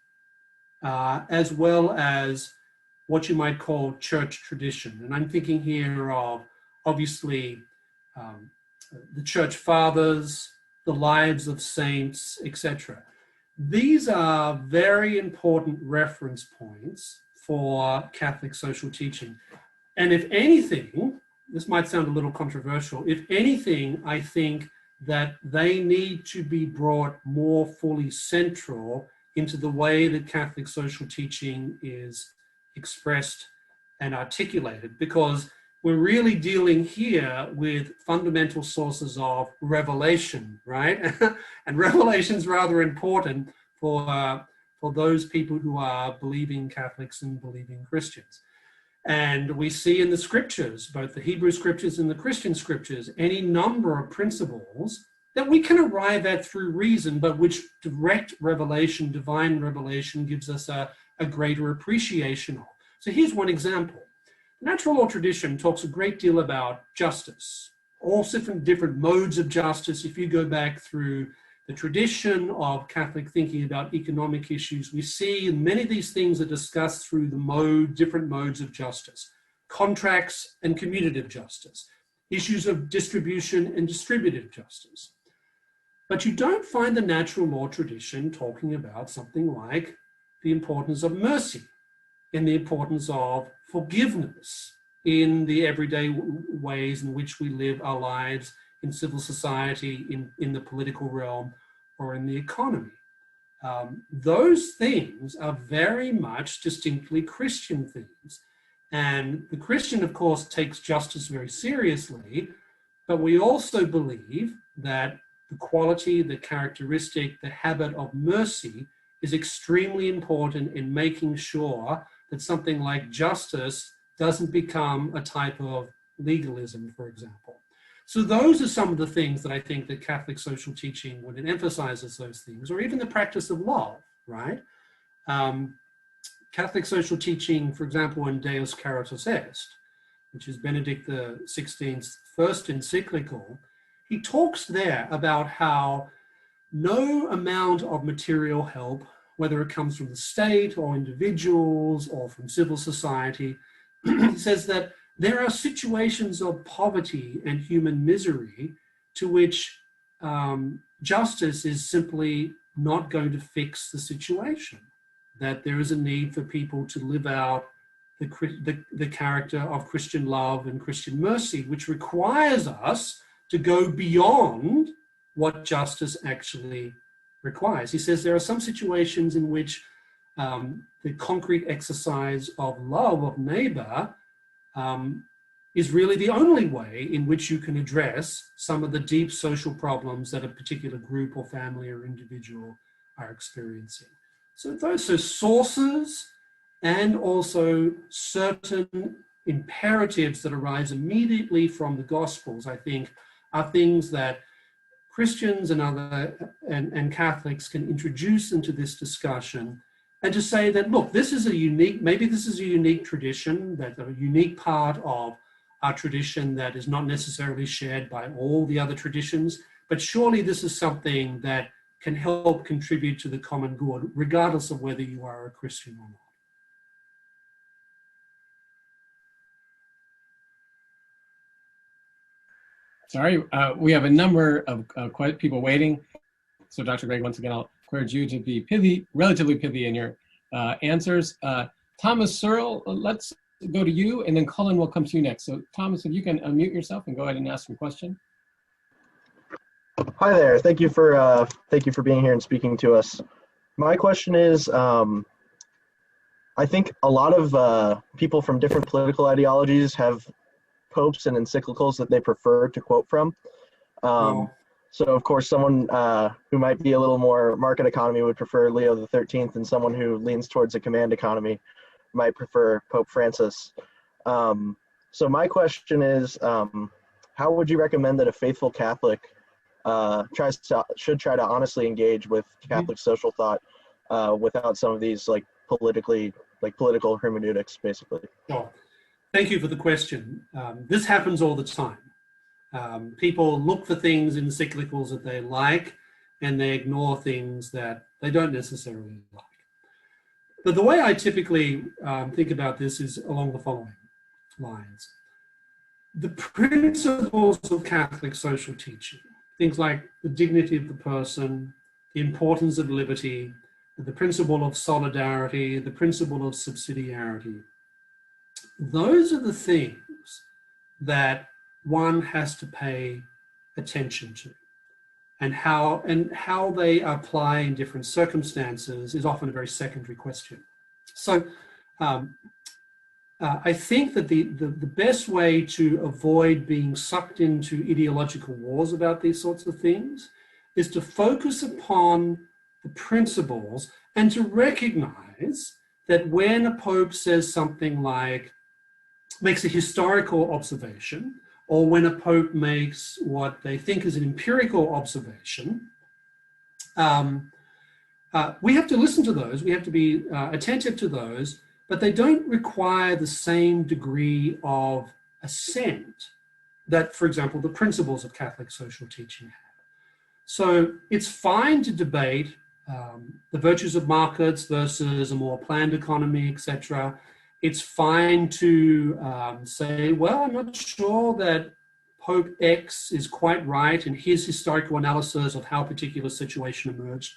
as well as what you might call church tradition. And I'm thinking here of, obviously, the church fathers, the lives of saints, etc. These are very important reference points for Catholic social teaching. And if anything, this might sound a little controversial, if anything, I think that they need to be brought more fully central into the way that Catholic social teaching is expressed and articulated, because we're really dealing here with fundamental sources of revelation, right? And revelation is rather important for those people who are believing Catholics and believing Christians. And we see in the scriptures, both the Hebrew scriptures and the Christian scriptures, any number of principles that we can arrive at through reason, but which direct revelation, divine revelation, gives us a greater appreciation of. So here's one example. Natural law tradition talks a great deal about justice, all different modes of justice. If you go back through the tradition of Catholic thinking about economic issues, we see many of these things are discussed through the different modes of justice, contracts and commutative justice, issues of distribution and distributive justice. But you don't find the natural law tradition talking about something like the importance of mercy and the importance of forgiveness in the everyday ways in which we live our lives in civil society, in the political realm, or in the economy. Those things are very much distinctly Christian things. And the Christian, of course, takes justice very seriously, but we also believe that the quality, the characteristic, the habit of mercy is extremely important in making sure that something like justice doesn't become a type of legalism, for example. So those are some of the things that I think that Catholic social teaching, when it emphasizes those things, or even the practice of love, right? Catholic social teaching, for example, in Deus Caritas Est, which is Benedict XVI's first encyclical, he talks there about how no amount of material help, whether it comes from the state or individuals or from civil society, he says that there are situations of poverty and human misery to which justice is simply not going to fix the situation, that there is a need for people to live out the character of Christian love and Christian mercy, which requires us to go beyond what justice actually requires. He says there are some situations in which the concrete exercise of love of neighbor is really the only way in which you can address some of the deep social problems that a particular group or family or individual are experiencing. So those are sources and also certain imperatives that arise immediately from the Gospels, I think, are things that Christians and Catholics can introduce into this discussion, and to say that, look, maybe this is a unique tradition, that a unique part of our tradition that is not necessarily shared by all the other traditions, but surely this is something that can help contribute to the common good, regardless of whether you are a Christian or not. Sorry, we have a number of people waiting. So Dr. Gregg, once again, I'll encourage you to be pithy, relatively pithy in your answers. Thomas Searle, let's go to you, and then Cullen will come to you next. So Thomas, if you can unmute yourself and go ahead and ask your question. Hi there. Thank you for being here and speaking to us. My question is, I think a lot of people from different political ideologies have popes and encyclicals that they prefer to quote from. So of course, someone who might be a little more market economy would prefer Leo the 13th, and someone who leans towards a command economy might prefer Pope Francis. So my question is, how would you recommend that a faithful Catholic should try to honestly engage with Catholic social thought without some of these like political hermeneutics, basically? Sure. Thank you for the question. This happens all the time. People look for things in encyclicals that they like, and they ignore things that they don't necessarily like. But the way I typically think about this is along the following lines. The principles of Catholic social teaching, things like the dignity of the person, the importance of liberty, the principle of solidarity, the principle of subsidiarity, those are the things that one has to pay attention to. And how they apply in different circumstances is often a very secondary question. So I think that the best way to avoid being sucked into ideological wars about these sorts of things is to focus upon the principles and to recognize that when a pope says something like, makes a historical observation, or when a pope makes what they think is an empirical observation, we have to listen to those, we have to be attentive to those, but they don't require the same degree of assent that, for example, the principles of Catholic social teaching have. So it's fine to debate the virtues of markets versus a more planned economy, etc. It's fine to say, well, I'm not sure that Pope X is quite right in his historical analysis of how a particular situation emerged.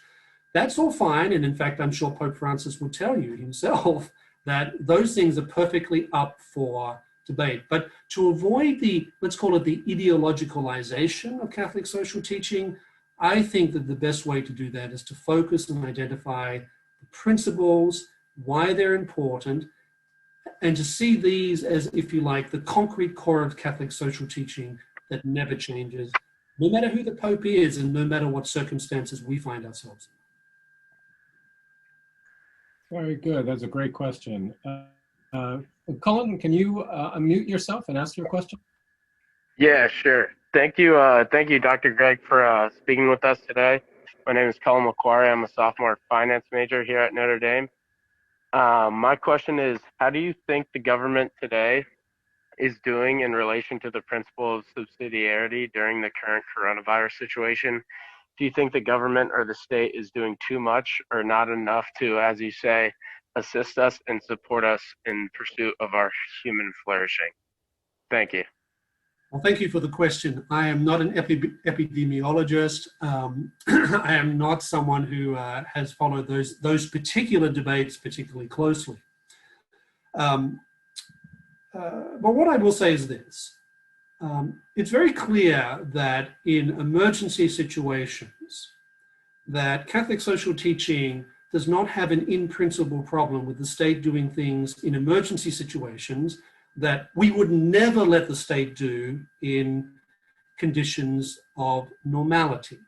That's all fine. And in fact, I'm sure Pope Francis will tell you himself that those things are perfectly up for debate. But to avoid the, let's call it the ideologicalization of Catholic social teaching, I think that the best way to do that is to focus and identify the principles, why they're important, and to see these as, if you like, the concrete core of Catholic social teaching that never changes, no matter who the Pope is and no matter what circumstances we find ourselves in. Very good. That's a great question. Colin, can you unmute yourself and ask your question? Yeah, sure. Thank you, Dr. Gregg, for speaking with us today. My name is Colin McQuarrie. I'm a sophomore finance major here at Notre Dame. My question is, how do you think the government today is doing in relation to the principle of subsidiarity during the current coronavirus situation? Do you think the government or the state is doing too much or not enough to, as you say, assist us and support us in pursuit of our human flourishing? Thank you. Well, thank you for the question. I am not an epidemiologist. I am not someone who has followed those particular debates particularly closely. But what I will say is this. It's very clear that in emergency situations, that Catholic social teaching does not have an in-principle problem with the state doing things in emergency situations that we would never let the state do in conditions of normality.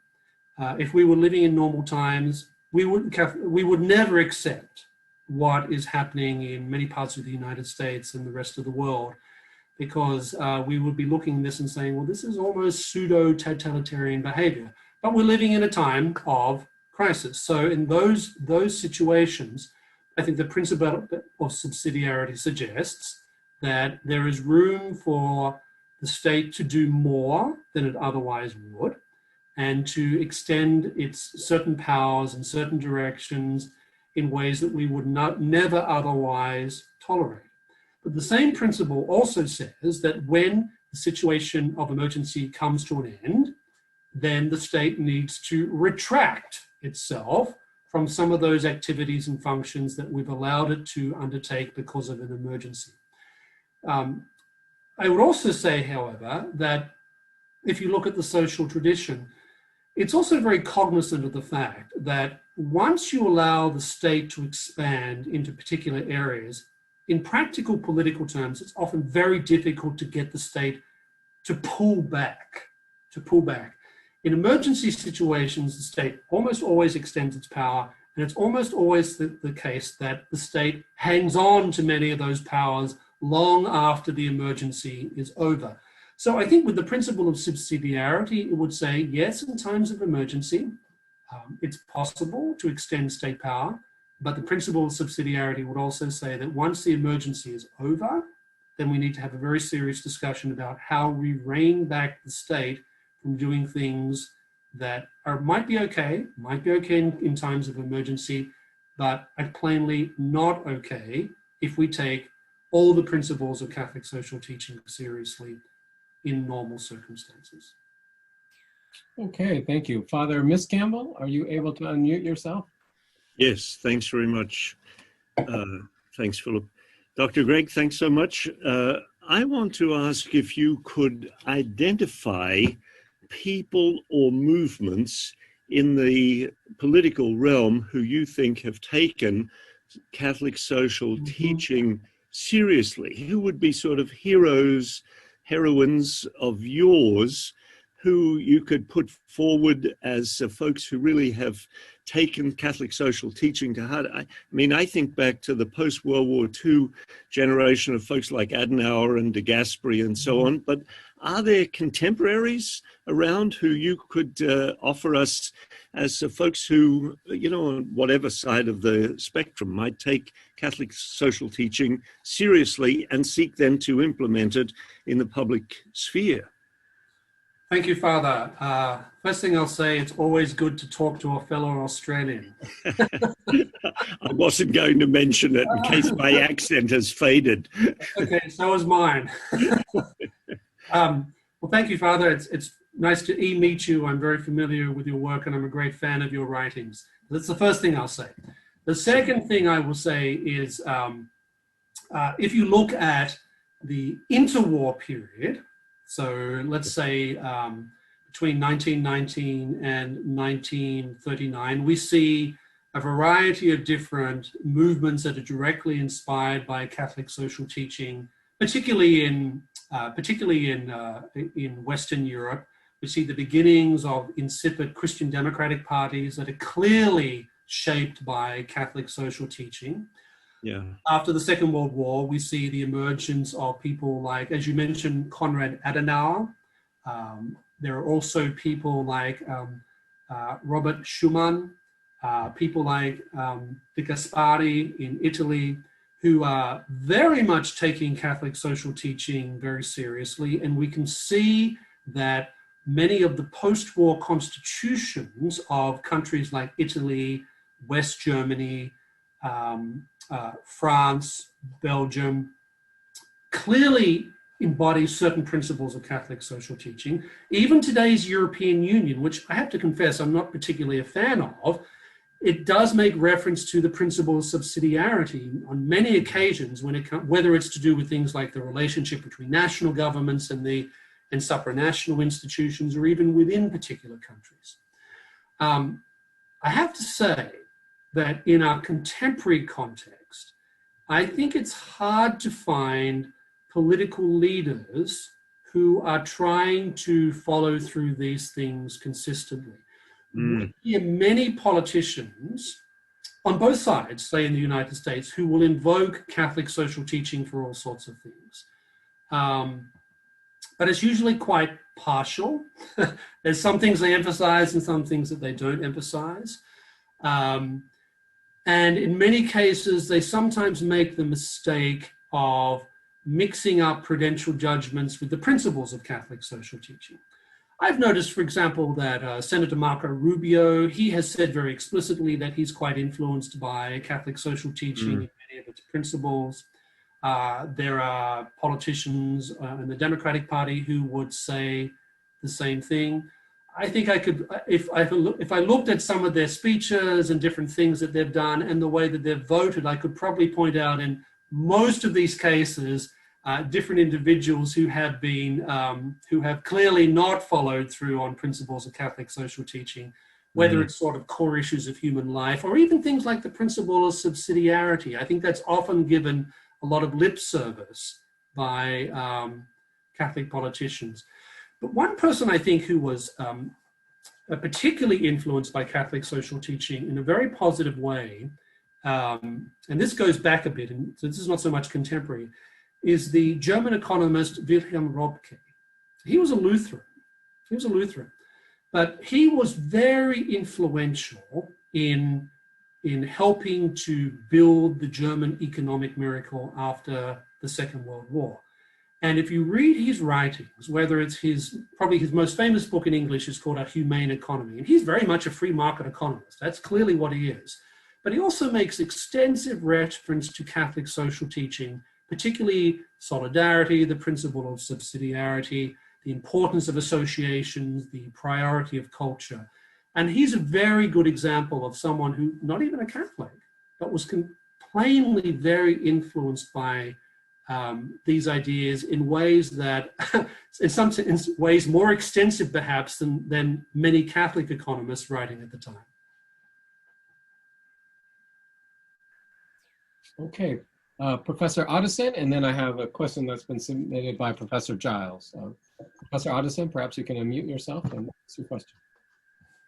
If we were living in normal times, we would never accept what is happening in many parts of the United States and the rest of the world, because we would be looking at this and saying, well, this is almost pseudo-totalitarian behavior. But we're living in a time of crisis. So in those situations, I think the principle of subsidiarity suggests that there is room for the state to do more than it otherwise would, and to extend its certain powers in certain directions in ways that we would never otherwise tolerate. But the same principle also says that when the situation of emergency comes to an end, then the state needs to retract itself from some of those activities and functions that we've allowed it to undertake because of an emergency. I would also say, however, that if you look at the social tradition, it's also very cognizant of the fact that once you allow the state to expand into particular areas, in practical political terms, it's often very difficult to get the state to pull back. In emergency situations, the state almost always extends its power, and it's almost always the case that the state hangs on to many of those powers long after the emergency is over. So I think with the principle of subsidiarity, it would say, yes, in times of emergency, it's possible to extend state power, But the principle of subsidiarity would also say that once the emergency is over, then we need to have a very serious discussion about how we rein back the state from doing things that might be okay in times of emergency, but are plainly not okay if we take all the principles of Catholic social teaching seriously in normal circumstances. Okay, thank you. Father Miss Campbell, are you able to unmute yourself? Yes, thanks very much. Thanks, Philip. Dr. Gregg, thanks so much. I want to ask if you could identify people or movements in the political realm who you think have taken Catholic social teaching seriously. Who would be sort of heroes, heroines of yours who you could put forward as folks who really have taken Catholic social teaching to heart? I mean, I think back to the post-World War II generation of folks like Adenauer and de Gasperi and so on, but are there contemporaries around who you could offer us as folks who, you know, on whatever side of the spectrum might take Catholic social teaching seriously and seek then to implement it in the public sphere? Thank you, Father. First thing I'll say, it's always good to talk to a fellow Australian. I wasn't going to mention it in case my accent has faded. Okay, so is mine. Well, thank you, Father. It's nice to meet you. I'm very familiar with your work and I'm a great fan of your writings. That's the first thing I'll say. The second thing I will say is if you look at the interwar period, so let's say between 1919 and 1939, we see a variety of different movements that are directly inspired by Catholic social teaching, particularly in Western Europe. We see the beginnings of incipient Christian democratic parties that are clearly shaped by Catholic social teaching. Yeah. After the Second World War, we see the emergence of people like, as you mentioned, Konrad Adenauer. There are also people like Robert Schumann, people like de Gasperi in Italy, who are very much taking Catholic social teaching very seriously. And we can see that many of the post-war constitutions of countries like Italy, West Germany, France, Belgium, clearly embody certain principles of Catholic social teaching. Even today's European Union, which I have to confess I'm not particularly a fan of, it does make reference to the principle of subsidiarity on many occasions when it comes, whether it's to do with things like the relationship between national governments and supranational institutions, or even within particular countries. I have to say that in our contemporary context, I think it's hard to find political leaders who are trying to follow through these things consistently. We hear many politicians on both sides, say in the United States, who will invoke Catholic social teaching for all sorts of things. But it's usually quite partial. There's some things they emphasize and some things that they don't emphasize. And in many cases, they sometimes make the mistake of mixing up prudential judgments with the principles of Catholic social teaching. I've noticed, for example, that Senator Marco Rubio, he has said very explicitly that he's quite influenced by Catholic social teaching and many of its principles. There are politicians in the Democratic Party who would say the same thing. I think I could, if I looked at some of their speeches and different things that they've done and the way that they've voted, I could probably point out in most of these cases different individuals who have clearly not followed through on principles of Catholic social teaching, whether it's sort of core issues of human life or even things like the principle of subsidiarity. I think that's often given a lot of lip service by Catholic politicians. But one person I think who was particularly influenced by Catholic social teaching in a very positive way, and this goes back a bit, and so this is not so much contemporary, is the German economist Wilhelm Röpke. He was a Lutheran. But he was very influential in in helping to build the German economic miracle after the Second World War. And if you read his writings, whether it's probably his most famous book in English is called A Humane Economy, and he's very much a free market economist. That's clearly what he is. But he also makes extensive reference to Catholic social teaching, particularly solidarity, the principle of subsidiarity, the importance of associations, the priority of culture. And he's a very good example of someone who, not even a Catholic, but was plainly very influenced by these ideas in ways that, in some ways, more extensive perhaps than many Catholic economists writing at the time. Okay, Professor Otteson, and then I have a question that's been submitted by Professor Giles. Professor Otteson, perhaps you can unmute yourself and ask your question.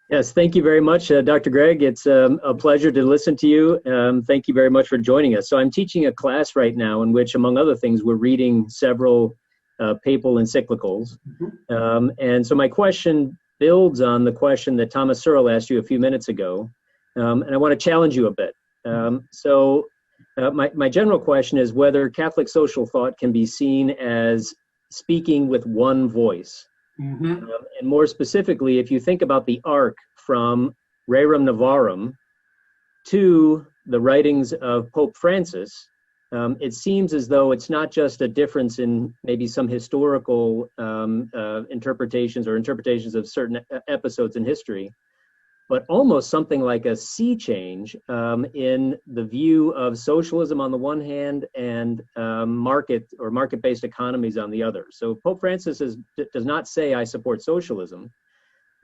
Yes, thank you very much, Dr. Gregg. It's a pleasure to listen to you. Thank you very much for joining us. So I'm teaching a class right now in which, among other things, we're reading several papal encyclicals. And so my question builds on the question that Thomas Searle asked you a few minutes ago. And I want to challenge you a bit. My general question is whether Catholic social thought can be seen as speaking with one voice. And more specifically, if you think about the arc from Rerum Novarum to the writings of Pope Francis, it seems as though it's not just a difference in maybe some historical interpretations or interpretations of certain episodes in history, but almost something like a sea change in the view of socialism on the one hand and market-based economies on the other. So Pope Francis does not say, I support socialism,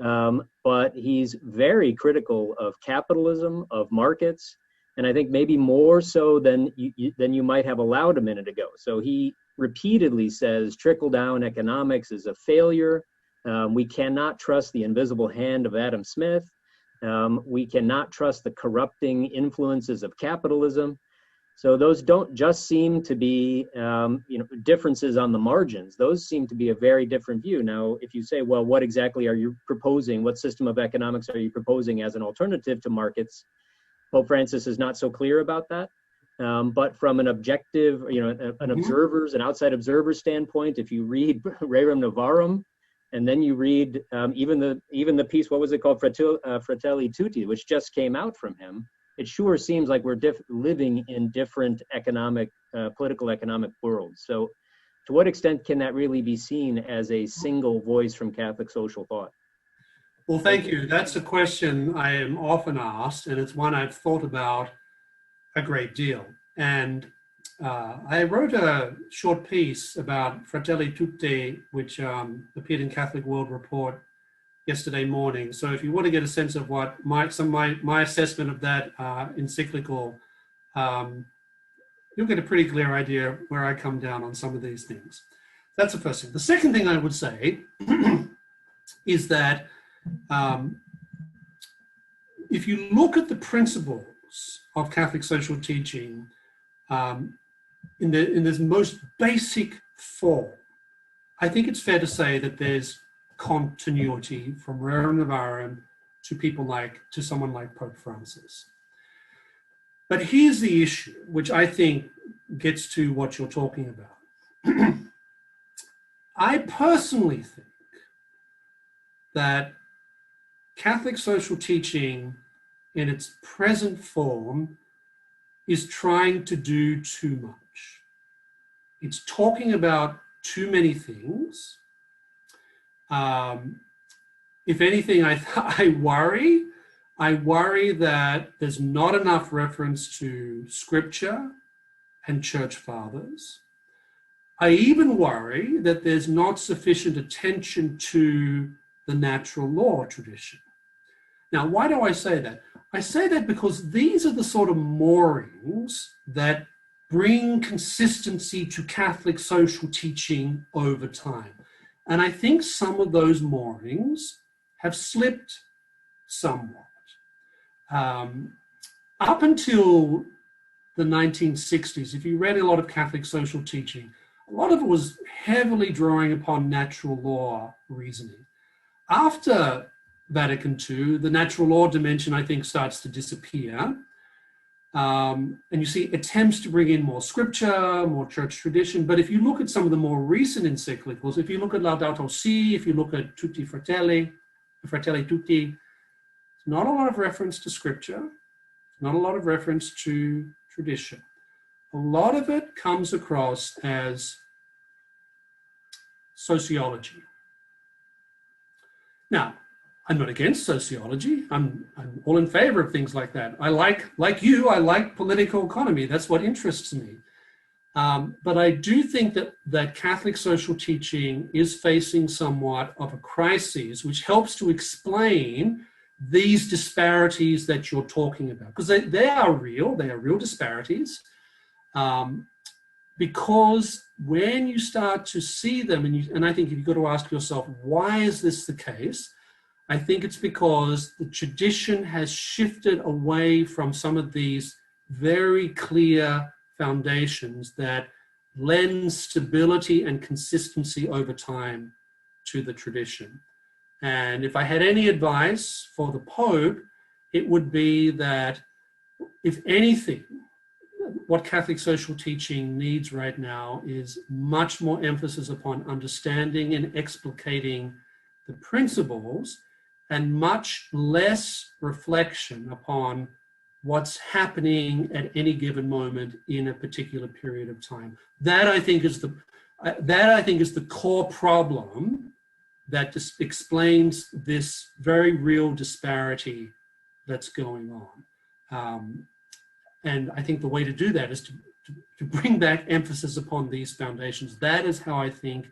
but he's very critical of capitalism, of markets, and I think maybe more so than you might have allowed a minute ago. So he repeatedly says trickle-down economics is a failure. We cannot trust the invisible hand of Adam Smith. We cannot trust the corrupting influences of capitalism. So those don't just seem to be differences on the margins. Those seem to be a very different view. Now, if you say, well, what exactly are you proposing? What system of economics are you proposing as an alternative to markets? Pope Francis is not so clear about that. But from an objective, an outside observer standpoint, if you read Rerum Novarum, and then you read even the piece, what was it called, Fratelli Tutti, which just came out from him. It sure seems like we're living in different political economic worlds. So to what extent can that really be seen as a single voice from Catholic social thought? Well, thank you. That's a question I am often asked, and it's one I've thought about a great deal. And I wrote a short piece about Fratelli Tutti, which appeared in Catholic World Report yesterday morning. So if you want to get a sense of what my assessment of that encyclical, you'll get a pretty clear idea of where I come down on some of these things. That's the first thing. The second thing I would say is that if you look at the principles of Catholic social teaching, in this most basic form, I think it's fair to say that there's continuity from Rerum Novarum to someone like Pope Francis. But here's the issue, which I think gets to what you're talking about. I personally think that Catholic social teaching in its present form is trying to do too much. It's talking about too many things. If anything, I worry that there's not enough reference to scripture and church fathers. I even worry that there's not sufficient attention to the natural law tradition. Now, why do I say that? I say that because these are the sort of moorings that bring consistency to Catholic social teaching over time. And I think some of those moorings have slipped somewhat. Up until the 1960s, if you read a lot of Catholic social teaching, a lot of it was heavily drawing upon natural law reasoning. After Vatican II, the natural law dimension, I think, starts to disappear. And you see attempts to bring in more scripture, more church tradition. But if you look at some of the more recent encyclicals, if you look at Laudato Si, if you look at Tutti Fratelli, Fratelli Tutti, not a lot of reference to scripture, not a lot of reference to tradition. A lot of it comes across as sociology. Now, I'm not against sociology. I'm all in favor of things like that. I like you, I like political economy. That's what interests me. But I do think that Catholic social teaching is facing somewhat of a crisis, which helps to explain these disparities that you're talking about, because they are real disparities. Because when you start to see them, and I think you've got to ask yourself, why is this the case? I think it's because the tradition has shifted away from some of these very clear foundations that lend stability and consistency over time to the tradition. And if I had any advice for the Pope, it would be that, if anything, what Catholic social teaching needs right now is much more emphasis upon understanding and explicating the principles, and much less reflection upon what's happening at any given moment in a particular period of time. That I think is the core problem that explains this very real disparity that's going on. And I think the way to do that is to bring back emphasis upon these foundations. That is how I think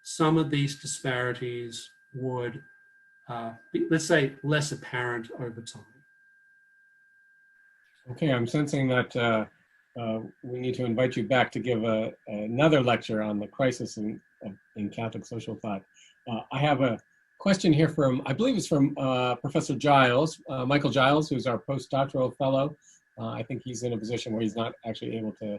some of these disparities would be, let's say, less apparent over time. Okay, I'm sensing that we need to invite you back to give another lecture on the crisis in Catholic social thought. I have a question here from, I believe it's from Professor Giles, Michael Giles, who's our postdoctoral fellow. I think he's in a position where he's not actually able to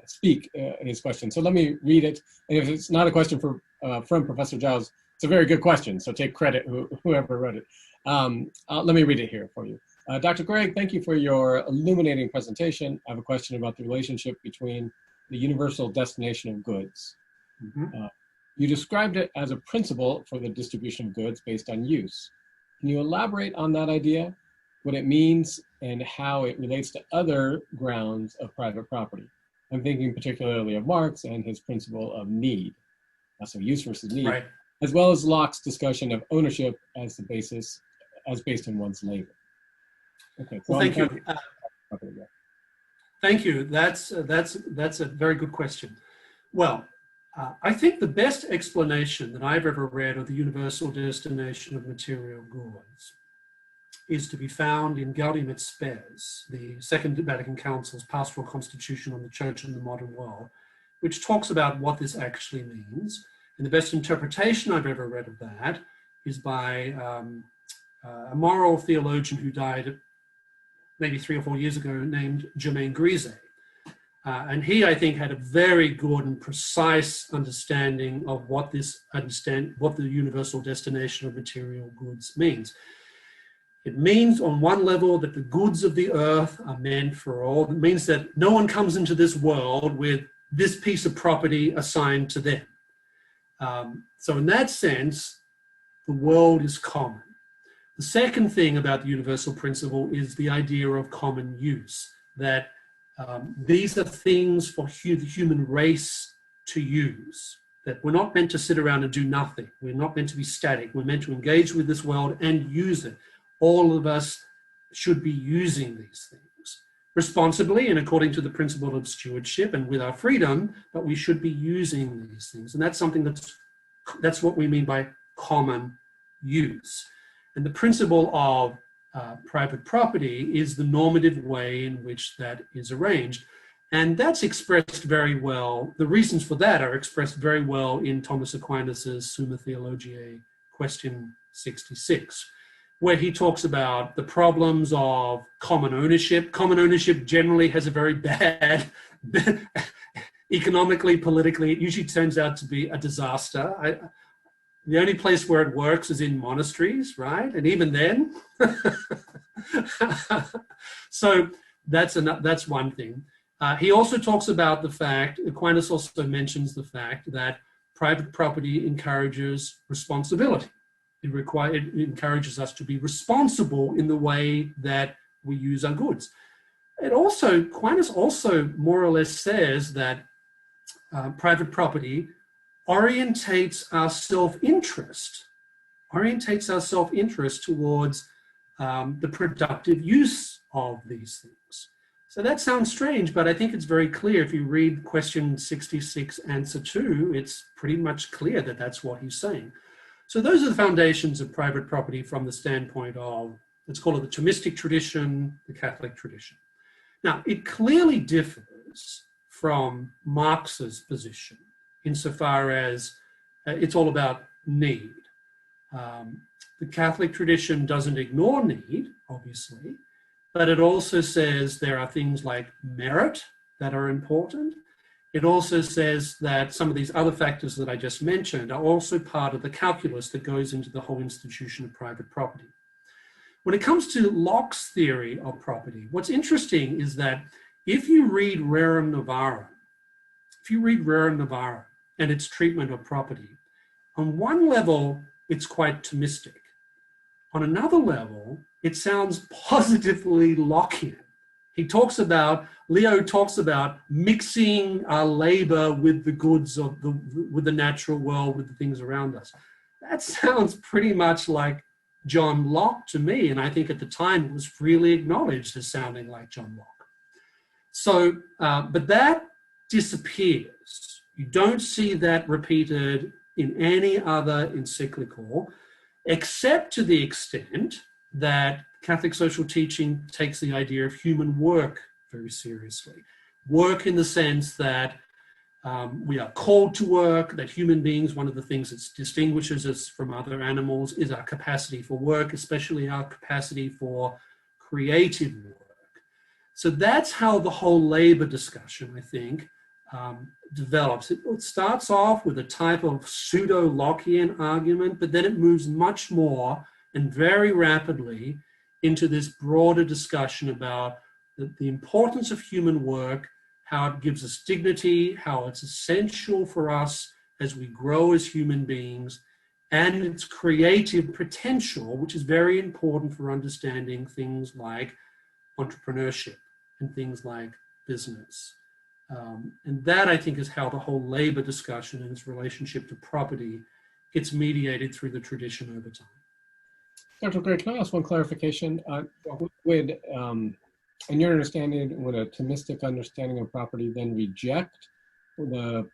speak his question. So let me read it. And if it's not a question from Professor Giles, it's a very good question. So take credit, whoever wrote it. Let me read it here for you. Dr. Gregg, thank you for your illuminating presentation. I have a question about the relationship between the universal destination of goods. Mm-hmm. You described it as a principle for the distribution of goods based on use. Can you elaborate on that idea, what it means, and how it relates to other grounds of private property? I'm thinking particularly of Marx and his principle of need, so use versus need, right, as well as Locke's discussion of ownership as the basis, as based on one's labor. Okay. So well, thank you. Thank you. That's a very good question. Well, I think the best explanation that I've ever read of the universal destination of material goods is to be found in Gaudium et Spes, the Second Vatican Council's pastoral constitution on the church in the modern world, which talks about what this actually means. And the best interpretation I've ever read of that is by a moral theologian who died maybe 3 or 4 years ago named Germain Grisey. And he, I think, had a very good and precise understanding of what the universal destination of material goods means. It means on one level that the goods of the earth are meant for all. It means that no one comes into this world with this piece of property assigned to them. So in that sense, the world is common. The second thing about the universal principle is the idea of common use, that these are things for the human race to use, that we're not meant to sit around and do nothing. We're not meant to be static. We're meant to engage with this world and use it. All of us should be using these things responsibly and according to the principle of stewardship and with our freedom, but we should be using these things. And that's something that's what we mean by common use. And the principle of private property is the normative way in which that is arranged. And that's expressed very well. The reasons for that are expressed very well in Thomas Aquinas's Summa Theologiae, question 66, where he talks about the problems of common ownership. Common ownership generally has a very bad, economically, politically, it usually turns out to be a disaster. The only place where it works is in monasteries, right? And even then, So that's one thing. He also talks about the fact, Aquinas also mentions the fact that private property encourages responsibility. It encourages us to be responsible in the way that we use our goods. Aquinas also more or less says that private property orientates our self-interest towards the productive use of these things. So that sounds strange, but I think it's very clear. If you read question 66, answer 2, it's pretty much clear that that's what he's saying. So those are the foundations of private property from the standpoint of, let's call it the Thomistic tradition, the Catholic tradition. Now, it clearly differs from Marx's position insofar as it's all about need. The Catholic tradition doesn't ignore need, obviously, but it also says there are things like merit that are important. It also says that some of these other factors that I just mentioned are also part of the calculus that goes into the whole institution of private property. When it comes to Locke's theory of property, what's interesting is that if you read Rerum Novarum and its treatment of property, on one level, it's quite Thomistic. On another level, it sounds positively Lockean. Leo talks about mixing our labor with the goods of with the natural world, with the things around us. That sounds pretty much like John Locke to me, and I think at the time it was freely acknowledged as sounding like John Locke. So, but that disappears. You don't see that repeated in any other encyclical, except to the extent that Catholic social teaching takes the idea of human work very seriously. Work in the sense that we are called to work, that human beings, one of the things that distinguishes us from other animals is our capacity for work, especially our capacity for creative work. So that's how the whole labor discussion, I think, develops. It starts off with a type of pseudo-Lockean argument, but then it moves much more and very rapidly into this broader discussion about the importance of human work, how it gives us dignity, how it's essential for us as we grow as human beings, and its creative potential, which is very important for understanding things like entrepreneurship and things like business. And that, I think, is how the whole labor discussion and its relationship to property gets mediated through the tradition over time. Dr. Gregg, can I ask one clarification? In your understanding, would a Thomistic understanding of property then reject the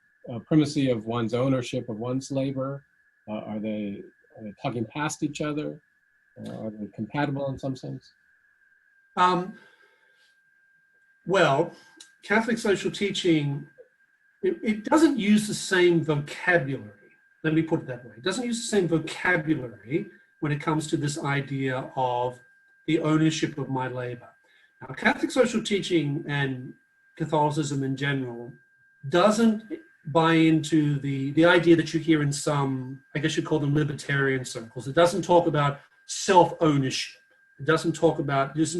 primacy of one's ownership of one's labor? Are they talking past each other? Are they compatible in some sense? Well, Catholic social teaching, it doesn't use the same vocabulary. Let me put it that way. It doesn't use the same vocabulary when it comes to this idea of the ownership of my labor. Now, Catholic social teaching and Catholicism in general doesn't buy into the idea that you hear in some, I guess you'd call them libertarian circles. It doesn't talk about self-ownership. It doesn't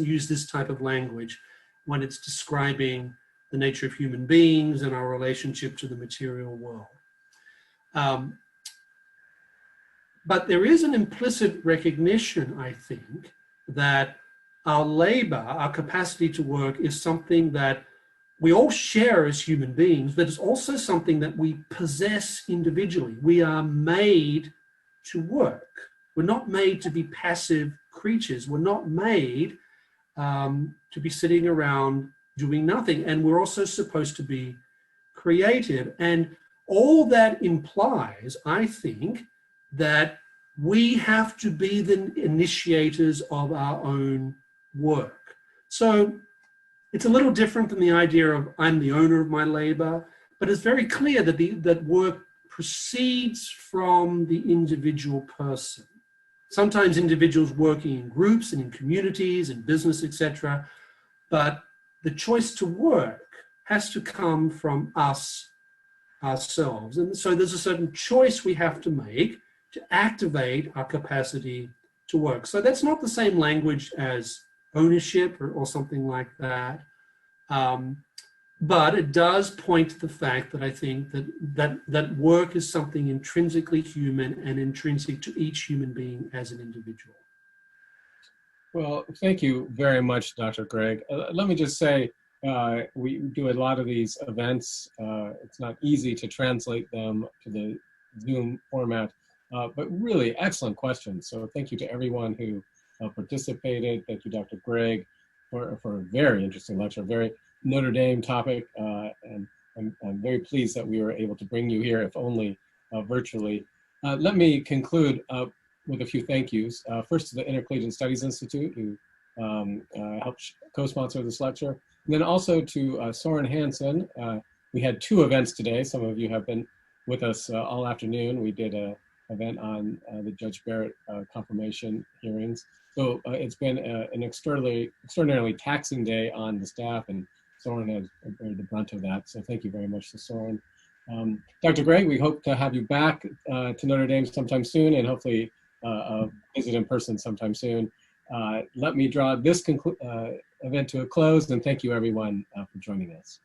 use this type of language when it's describing the nature of human beings and our relationship to the material world. But there is an implicit recognition, I think, that our labor, our capacity to work, is something that we all share as human beings, but it's also something that we possess individually. We are made to work. We're not made to be passive creatures. We're not made to be sitting around doing nothing. And we're also supposed to be creative. And all that implies, I think, that we have to be the initiators of our own work. So it's a little different than the idea of I'm the owner of my labor, but it's very clear that that work proceeds from the individual person. Sometimes individuals working in groups and in communities and business, etc. But the choice to work has to come from us, ourselves. And so there's a certain choice we have to make to activate our capacity to work. So that's not the same language as ownership or something like that. But it does point to the fact that I think that work is something intrinsically human and intrinsic to each human being as an individual. Well, thank you very much, Dr. Gregg. Let me just say, we do a lot of these events. It's not easy to translate them to the Zoom format, but really excellent questions. So thank you to everyone who participated. Thank you, Dr. Gregg, for a very interesting lecture, very Notre Dame topic. And I'm very pleased that we were able to bring you here, if only virtually. Let me conclude with a few thank yous. First to the Intercollegiate Studies Institute, who helped co-sponsor this lecture. And then also to Soren Hansen. We had two events today. Some of you have been with us all afternoon. We did an event on the Judge Barrett confirmation hearings. So it's been an extraordinarily taxing day on the staff, and Soren has borne the brunt of that. So thank you very much to Soren. Dr. Gregg, we hope to have you back to Notre Dame sometime soon, and hopefully visit in person sometime soon. Let me draw this event to a close, and thank you everyone for joining us.